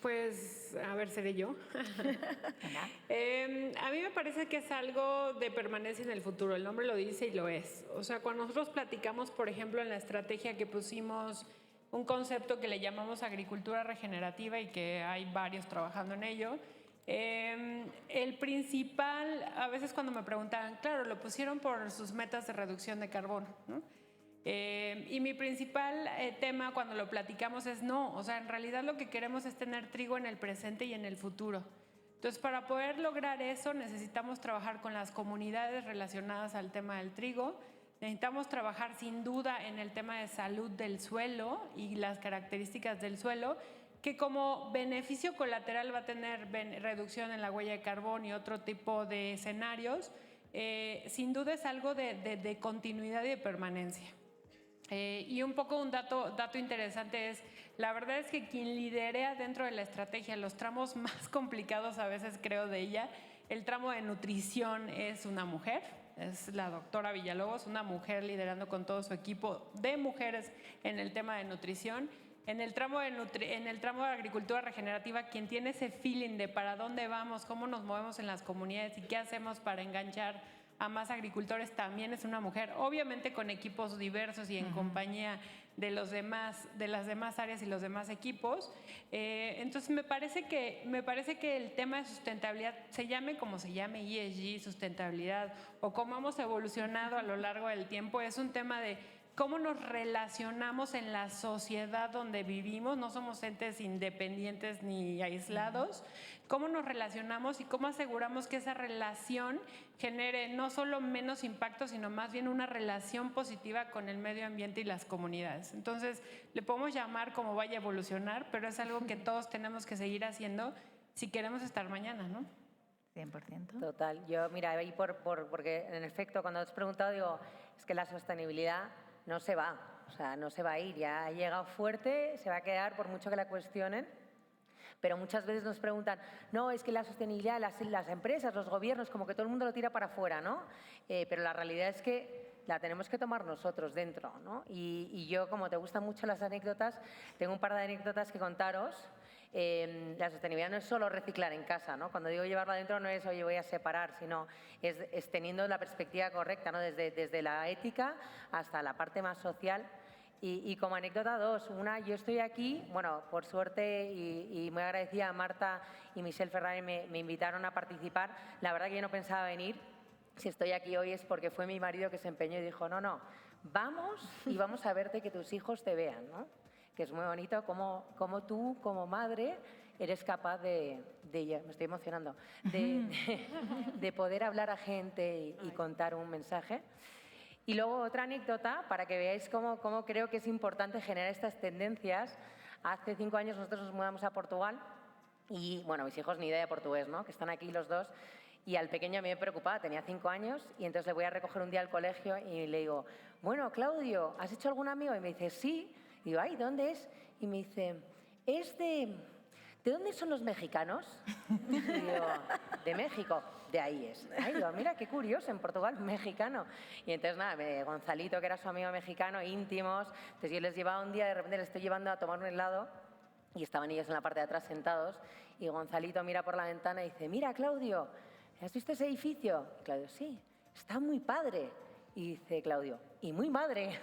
Speaker 5: Pues, a ver, seré yo. A mí me parece que es algo de permanencia en el futuro. El nombre lo dice y lo es. O sea, cuando nosotros platicamos, por ejemplo, en la estrategia que pusimos un concepto que le llamamos agricultura regenerativa y que hay varios trabajando en ello, el principal, a veces cuando me preguntaban, claro, lo pusieron por sus metas de reducción de carbono, ¿no? Y mi principal tema cuando lo platicamos es no, o sea, en realidad lo que queremos es tener trigo en el presente y en el futuro. Entonces, para poder lograr eso necesitamos trabajar con las comunidades relacionadas al tema del trigo, necesitamos trabajar sin duda en el tema de salud del suelo y las características del suelo, que como beneficio colateral va a tener reducción en la huella de carbón y otro tipo de escenarios. Sin duda es algo de continuidad y de permanencia. Y un poco un dato interesante es, la verdad es que quien lidera dentro de la estrategia los tramos más complicados a veces creo de ella, el tramo de nutrición es una mujer, es la doctora Villalobos, una mujer liderando con todo su equipo de mujeres en el tema de nutrición. En el tramo de agricultura regenerativa, quien tiene ese feeling de para dónde vamos, cómo nos movemos en las comunidades y qué hacemos para enganchar a más agricultores también es una mujer, obviamente con equipos diversos y en compañía de las demás áreas y los demás equipos. Entonces me parece que el tema de sustentabilidad, se llame como se llame, ESG, sustentabilidad, o cómo hemos evolucionado a lo largo del tiempo, es un tema de cómo nos relacionamos en la sociedad donde vivimos, no somos entes independientes ni aislados, cómo nos relacionamos y cómo aseguramos que esa relación genere no solo menos impacto, sino más bien una relación positiva con el medio ambiente y las comunidades. Entonces, le podemos llamar como vaya a evolucionar, pero es algo que todos tenemos que seguir haciendo si queremos estar mañana, ¿no?
Speaker 2: 100%.
Speaker 4: Total. Yo, mira, ahí porque en efecto, cuando has preguntado, digo, es que la sostenibilidad no se va, o sea, no se va a ir, ya ha llegado fuerte, se va a quedar por mucho que la cuestionen, pero muchas veces nos preguntan, no, es que la sostenibilidad, las empresas, los gobiernos, como que todo el mundo lo tira para afuera, ¿no? Pero la realidad es que la tenemos que tomar nosotros dentro, ¿no? Y yo, como te gustan mucho las anécdotas, tengo un par de anécdotas que contaros. La sostenibilidad no es solo reciclar en casa, ¿no? Cuando digo llevarlo adentro no es, oye, voy a separar, sino es teniendo la perspectiva correcta, ¿no? Desde la ética hasta la parte más social. Y como anécdota dos, una, yo estoy aquí, bueno, por suerte y muy agradecida a Marta y Michelle Ferrari me invitaron a participar. La verdad que yo no pensaba venir. Si estoy aquí hoy es porque fue mi marido que se empeñó y dijo, no, vamos y vamos a verte, que tus hijos te vean, ¿no? Que es muy bonito como tú, como madre, eres capaz me estoy emocionando, de poder hablar a gente y contar un mensaje. Y luego otra anécdota, para que veáis cómo creo que es importante generar estas tendencias. Hace 5 años nosotros nos mudamos a Portugal y, bueno, mis hijos ni idea de portugués, ¿no? Que están aquí los dos. Y al pequeño a mí me preocupaba, tenía 5 años y entonces le voy a recoger un día al colegio y le digo, bueno, Claudio, ¿has hecho algún amigo? Y me dice, sí. Y digo, ay, ¿dónde es? Y me dice, es ¿de dónde son los mexicanos? Y digo, de México. De ahí es. Ay, digo, mira, qué curioso, en Portugal, mexicano. Y entonces, nada, Gonzalito, que era su amigo mexicano, íntimos. Entonces yo les llevaba un día, de repente les estoy llevando a tomar un helado y estaban ellos en la parte de atrás sentados y Gonzalito mira por la ventana y dice, mira, Claudio, ¿has visto ese edificio? Y Claudio, sí, está muy padre. Y dice Claudio, y muy madre.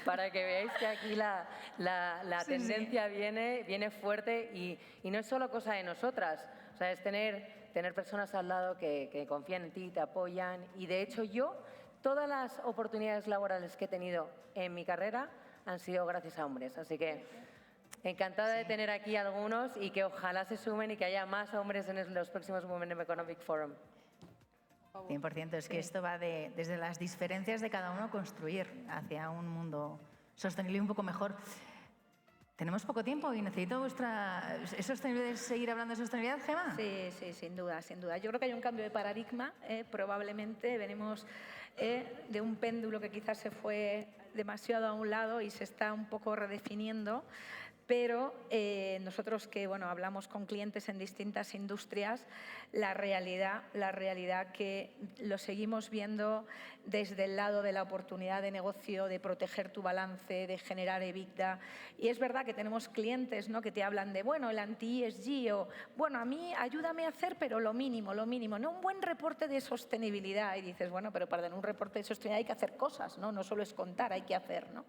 Speaker 4: Para que veáis que aquí la tendencia viene fuerte y no es solo cosa de nosotras. O sea, es tener personas al lado que confían en ti, te apoyan. Y de hecho yo, todas las oportunidades laborales que he tenido en mi carrera han sido gracias a hombres. Así que encantada de tener aquí algunos y que ojalá se sumen y que haya más hombres en los próximos Women Economic Forum.
Speaker 7: 100%, es que esto va desde las diferencias de cada uno construir hacia un mundo sostenible y un poco mejor. Tenemos poco tiempo y necesito vuestra... ¿Es sostenible seguir hablando de sostenibilidad, Gemma?
Speaker 6: Sí, sin duda, sin duda. Yo creo que hay un cambio de paradigma. Probablemente venimos de un péndulo que quizás se fue demasiado a un lado y se está un poco redefiniendo. Pero nosotros que hablamos con clientes en distintas industrias, la realidad que lo seguimos viendo desde el lado de la oportunidad de negocio, de proteger tu balance, de generar EBITDA. Y es verdad que tenemos clientes, ¿no?, que te hablan de, el anti-ESG o, a mí ayúdame a hacer, pero lo mínimo, no un buen reporte de sostenibilidad. Y dices, pero para tener un reporte de sostenibilidad hay que hacer cosas, ¿no? No solo es contar, hay que hacer, ¿no?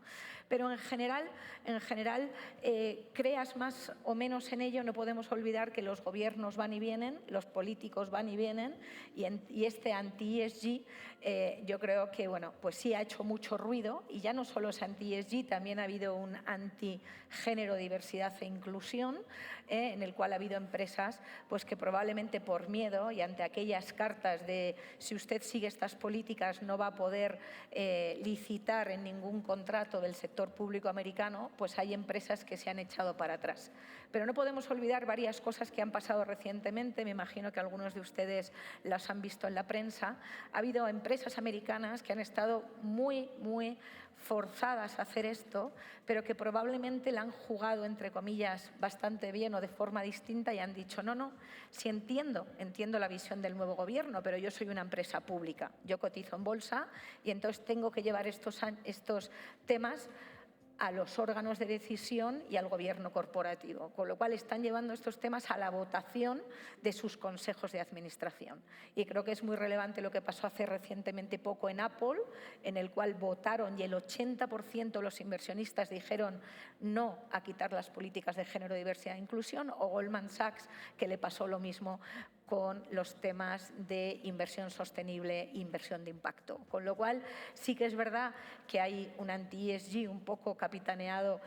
Speaker 6: Pero en general, creas más o menos en ello, no podemos olvidar que los gobiernos van y vienen, los políticos van y vienen, y este anti-ESG yo creo que pues sí ha hecho mucho ruido, y ya no solo es anti-ESG, también ha habido un anti-género, diversidad e inclusión, en el cual ha habido empresas pues que probablemente por miedo y ante aquellas cartas de si usted sigue estas políticas no va a poder licitar en ningún contrato del sector público americano, pues hay empresas que se han echado para atrás. Pero no podemos olvidar varias cosas que han pasado recientemente, me imagino que algunos de ustedes las han visto en la prensa. Ha habido empresas americanas que han estado muy forzadas a hacer esto, pero que probablemente la han jugado, entre comillas, bastante bien o de forma distinta y han dicho, no, sí entiendo la visión del nuevo gobierno, pero yo soy una empresa pública, yo cotizo en bolsa y entonces tengo que llevar estos temas a los órganos de decisión y al gobierno corporativo, con lo cual están llevando estos temas a la votación de sus consejos de administración. Y creo que es muy relevante lo que pasó hace recientemente poco en Apple, en el cual votaron y el 80% de los inversionistas dijeron no a quitar las políticas de género, diversidad e inclusión, o Goldman Sachs, que le pasó lo mismo con los temas de inversión sostenible e inversión de impacto. Con lo cual, sí que es verdad que hay un anti-ESG un poco capitaneado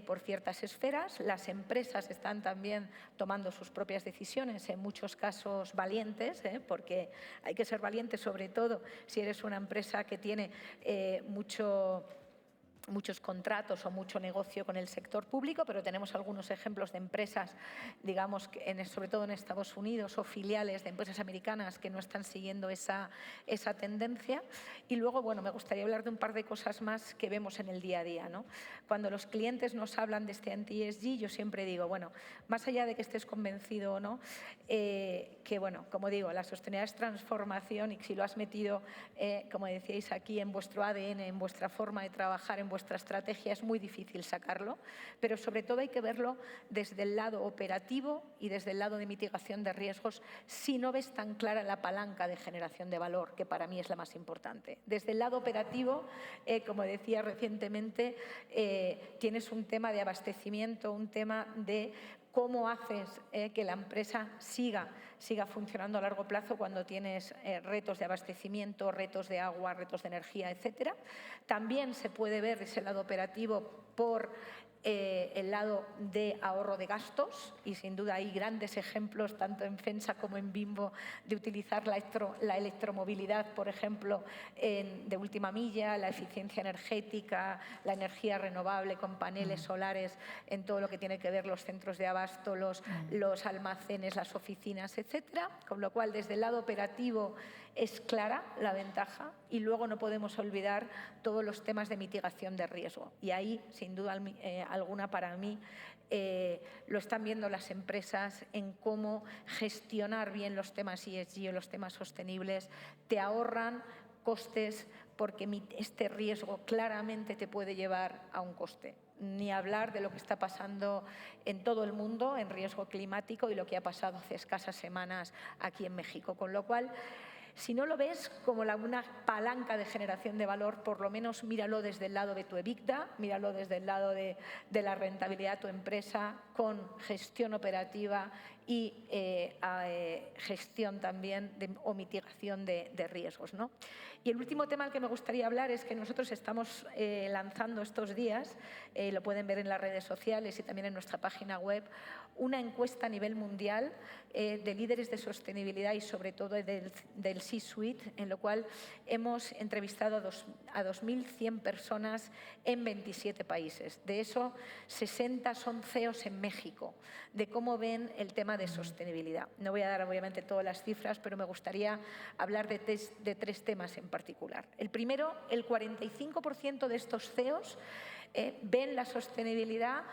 Speaker 6: por ciertas esferas. Las empresas están también tomando sus propias decisiones, en muchos casos valientes, porque hay que ser valiente, sobre todo si eres una empresa que tiene muchos contratos o mucho negocio con el sector público, pero tenemos algunos ejemplos de empresas, digamos, sobre todo en Estados Unidos, o filiales de empresas americanas que no están siguiendo esa tendencia. Y luego, me gustaría hablar de un par de cosas más que vemos en el día a día, ¿no? Cuando los clientes nos hablan de este anti-ESG, yo siempre digo, más allá de que estés convencido o no, como digo, la sostenibilidad es transformación, y si lo has metido, como decíais aquí, en vuestro ADN, en vuestra forma de trabajar, en vuestra estrategia es muy difícil sacarlo, pero sobre todo hay que verlo desde el lado operativo y desde el lado de mitigación de riesgos si no ves tan clara la palanca de generación de valor, que para mí es la más importante. Desde el lado operativo, como decía recientemente, tienes un tema de abastecimiento, un tema de cómo haces que la empresa siga funcionando a largo plazo cuando tienes retos de abastecimiento, retos de agua, retos de energía, etc. También se puede ver ese lado operativo por el lado de ahorro de gastos, y sin duda hay grandes ejemplos tanto en FEMSA como en Bimbo de utilizar la electromovilidad, por ejemplo, de última milla, la eficiencia energética, la energía renovable con paneles solares en todo lo que tiene que ver los centros de abasto, los almacenes, las oficinas, etcétera. Con lo cual, desde el lado operativo es clara la ventaja, y luego no podemos olvidar todos los temas de mitigación de riesgo. Y ahí, sin duda alguna, para mí, lo están viendo las empresas en cómo gestionar bien los temas ESG o los temas sostenibles. Te ahorran costes porque este riesgo claramente te puede llevar a un coste. Ni hablar de lo que está pasando en todo el mundo en riesgo climático y lo que ha pasado hace escasas semanas aquí en México. Con lo cual, si no lo ves como una palanca de generación de valor, por lo menos míralo desde el lado de tu EBITDA, míralo desde el lado de la rentabilidad de tu empresa, con gestión operativa y gestión también o mitigación de riesgos, ¿no? Y el último tema al que me gustaría hablar es que nosotros estamos lanzando estos días, lo pueden ver en las redes sociales y también en nuestra página web, una encuesta a nivel mundial de líderes de sostenibilidad y sobre todo del C-Suite, en lo cual hemos entrevistado a 2.100 personas en 27 países. De eso, 60 son CEOs en México, de cómo ven el tema de sostenibilidad. No voy a dar obviamente todas las cifras, pero me gustaría hablar de tres temas en particular. El primero, el 45% de estos CEOs ven la sostenibilidad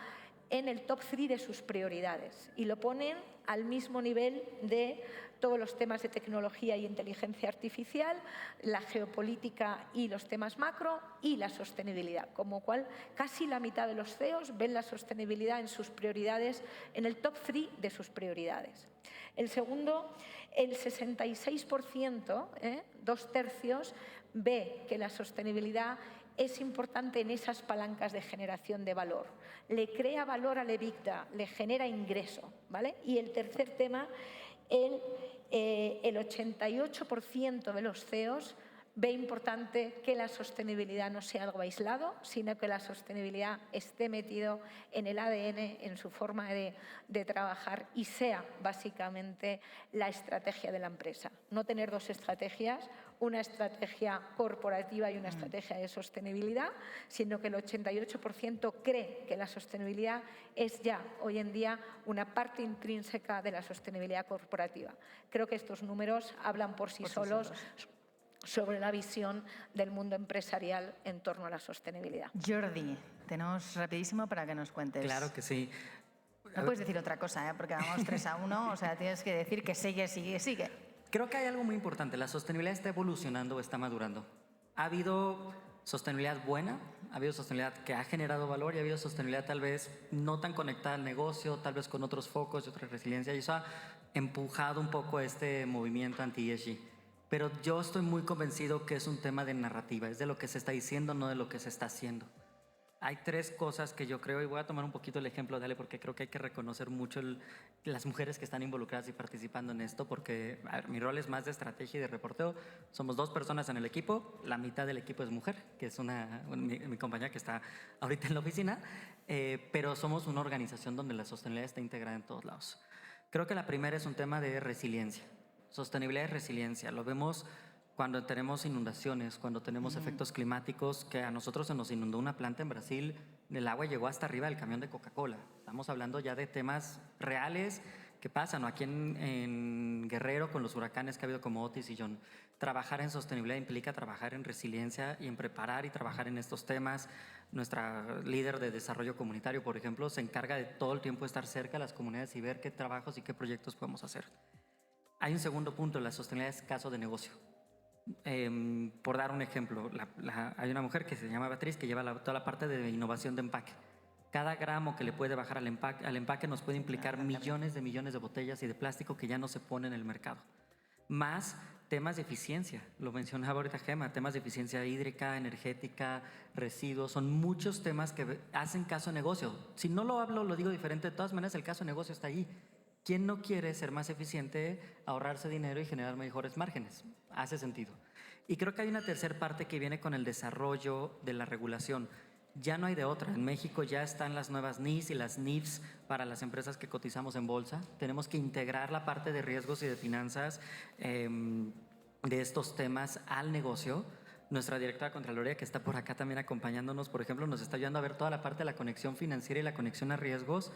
Speaker 6: en el top 3 de sus prioridades y lo ponen al mismo nivel de todos los temas de tecnología y inteligencia artificial, la geopolítica y los temas macro y la sostenibilidad. Como cual, casi la mitad de los CEOs ven la sostenibilidad en sus prioridades, en el top 3 de sus prioridades. El segundo, el 66%, 2/3, ve que la sostenibilidad es importante en esas palancas de generación de valor. Le crea valor al EBITDA, le genera ingreso, ¿vale? Y el tercer tema, el 88% de los CEOs ve importante que la sostenibilidad no sea algo aislado, sino que la sostenibilidad esté metido en el ADN, en su forma de trabajar y sea básicamente la estrategia de la empresa. No tener dos estrategias, una estrategia corporativa y una estrategia de sostenibilidad, sino que el 88% cree que la sostenibilidad es ya hoy en día una parte intrínseca de la sostenibilidad corporativa. Creo que estos números hablan por sí solos sobre la visión del mundo empresarial en torno a la sostenibilidad.
Speaker 7: Jordi, tenemos rapidísimo para que nos cuentes.
Speaker 3: Claro que sí.
Speaker 7: No puedes decir otra cosa, porque vamos 3-1, o sea, tienes que decir que sigue.
Speaker 3: Creo que hay algo muy importante. La sostenibilidad está evolucionando, está madurando. Ha habido sostenibilidad buena, ha habido sostenibilidad que ha generado valor y ha habido sostenibilidad tal vez no tan conectada al negocio, tal vez con otros focos y otra resiliencia, y eso ha empujado un poco este movimiento anti-ESG. Pero yo estoy muy convencido que es un tema de narrativa, es de lo que se está diciendo, no de lo que se está haciendo. Hay tres cosas que yo creo, y voy a tomar un poquito el ejemplo de Ale, porque creo que hay que reconocer mucho las mujeres que están involucradas y participando en esto, porque mi rol es más de estrategia y de reporteo. Somos 2 personas en el equipo, la mitad del equipo es mujer, que es mi compañera que está ahorita en la oficina, pero somos una organización donde la sostenibilidad está integrada en todos lados. Creo que la primera es un tema de resiliencia. Sostenibilidad y resiliencia. Lo vemos cuando tenemos inundaciones, cuando tenemos efectos climáticos, que a nosotros se nos inundó una planta en Brasil, el agua llegó hasta arriba del camión de Coca-Cola. Estamos hablando ya de temas reales que pasan, ¿no? Aquí en Guerrero con los huracanes que ha habido como Otis y John. Trabajar en sostenibilidad implica trabajar en resiliencia y en preparar y trabajar en estos temas. Nuestra líder de desarrollo comunitario, por ejemplo, se encarga de todo el tiempo estar cerca de las comunidades y ver qué trabajos y qué proyectos podemos hacer. Hay un segundo punto, la sostenibilidad es caso de negocio. Por dar un ejemplo, hay una mujer que se llama Beatriz que lleva toda la parte de innovación de empaque. Cada gramo que le puede bajar al empaque nos puede implicar millones de botellas y de plástico que ya no se pone en el mercado. Más temas de eficiencia, lo mencionaba ahorita Gema, temas de eficiencia hídrica, energética, residuos, son muchos temas que hacen caso a negocio. Si no lo hablo, lo digo diferente, de todas maneras el caso a negocio está ahí. ¿Quién no quiere ser más eficiente, ahorrarse dinero y generar mejores márgenes? Hace sentido. Y creo que hay una tercera parte que viene con el desarrollo de la regulación. Ya no hay de otra. En México ya están las nuevas NIS y las NIFs para las empresas que cotizamos en bolsa. Tenemos que integrar la parte de riesgos y de finanzas de estos temas al negocio. Nuestra directora de Contraloría, que está por acá también acompañándonos, por ejemplo, nos está ayudando a ver toda la parte de la conexión financiera y la conexión a riesgos.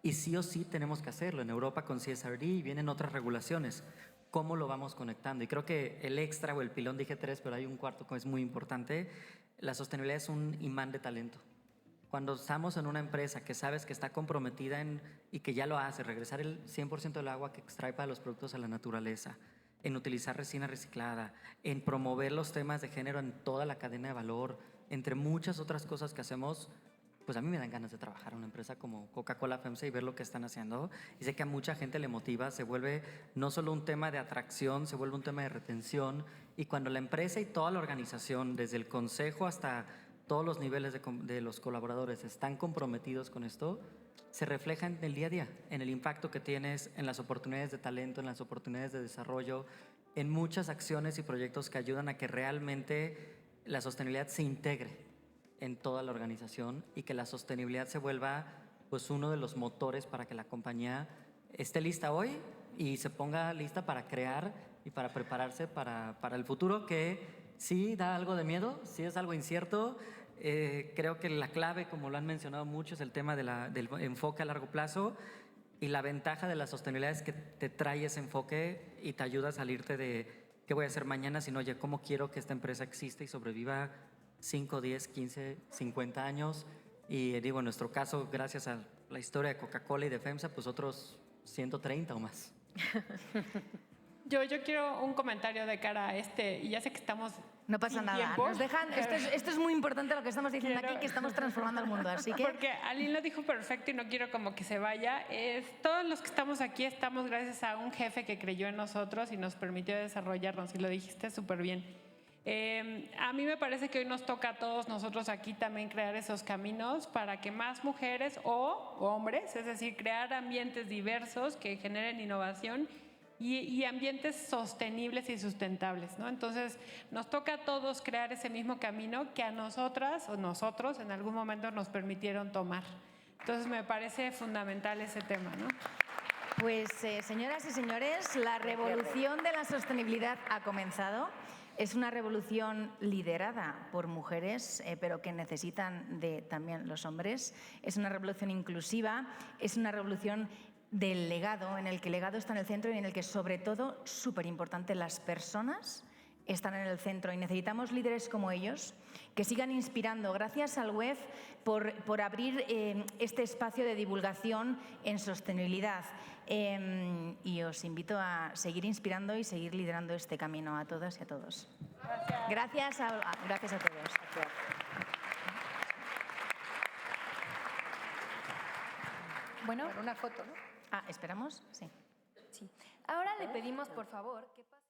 Speaker 3: Y sí o sí tenemos que hacerlo. En Europa con CSRD y vienen otras regulaciones. ¿Cómo lo vamos conectando? Y creo que el extra o el pilón, dije 3, pero hay un cuarto que es muy importante. La sostenibilidad es un imán de talento. Cuando estamos en una empresa que sabes que está comprometida y que ya lo hace, regresar el 100% del agua que extrae para los productos a la naturaleza, en utilizar resina reciclada, en promover los temas de género en toda la cadena de valor, entre muchas otras cosas que hacemos, pues a mí me dan ganas de trabajar en una empresa como Coca-Cola, FEMSA y ver lo que están haciendo. Y sé que a mucha gente le motiva, se vuelve no solo un tema de atracción, se vuelve un tema de retención. Y cuando la empresa y toda la organización, desde el consejo hasta todos los niveles de los colaboradores están comprometidos con esto, se refleja en el día a día, en el impacto que tienes, en las oportunidades de talento, en las oportunidades de desarrollo, en muchas acciones y proyectos que ayudan a que realmente la sostenibilidad se integre en toda la organización y que la sostenibilidad se vuelva pues uno de los motores para que la compañía esté lista hoy y se ponga lista para crear y para prepararse para el futuro, que sí da algo de miedo, sí es algo incierto. Creo que la clave, como lo han mencionado mucho, es el tema del enfoque a largo plazo, y la ventaja de la sostenibilidad es que te trae ese enfoque y te ayuda a salirte de qué voy a hacer mañana, sino oye, cómo quiero que esta empresa exista y sobreviva 5, 10, 15, 50 años. Y digo, en nuestro caso, gracias a la historia de Coca-Cola y de FEMSA, pues otros 130 o más.
Speaker 5: Yo quiero un comentario de cara a y ya sé que estamos
Speaker 2: No pasa
Speaker 5: sin
Speaker 2: nada.
Speaker 5: tiempo,
Speaker 2: Nos dejan, esto es muy importante lo que estamos diciendo aquí, que estamos transformando el mundo. Así que
Speaker 5: Porque Aline lo dijo perfecto y no quiero como que se vaya. Todos los que estamos aquí estamos gracias a un jefe que creyó en nosotros y nos permitió desarrollarnos, y lo dijiste súper bien. A mí me parece que hoy nos toca a todos nosotros aquí también crear esos caminos para que más mujeres o hombres, es decir, crear ambientes diversos que generen innovación y ambientes sostenibles y sustentables, ¿no? Entonces, nos toca a todos crear ese mismo camino que a nosotras o nosotros en algún momento nos permitieron tomar. Entonces, me parece fundamental ese tema, ¿no?
Speaker 2: pues, señoras y señores, la revolución de la sostenibilidad ha comenzado. Es una revolución liderada por mujeres, pero que necesitan de también los hombres. Es una revolución inclusiva, es una revolución del legado, en el que el legado está en el centro y en el que, sobre todo, súper importante, las personas están en el centro, y necesitamos líderes como ellos que sigan inspirando. Gracias al WEF por abrir este espacio de divulgación en sostenibilidad. Y os invito a seguir inspirando y seguir liderando este camino a todas y a todos. Gracias a todos.
Speaker 1: Bueno,
Speaker 4: Una foto, ¿no?
Speaker 2: ¿Esperamos? Sí.
Speaker 1: sí. Ahora le pedimos, por favor, que pase.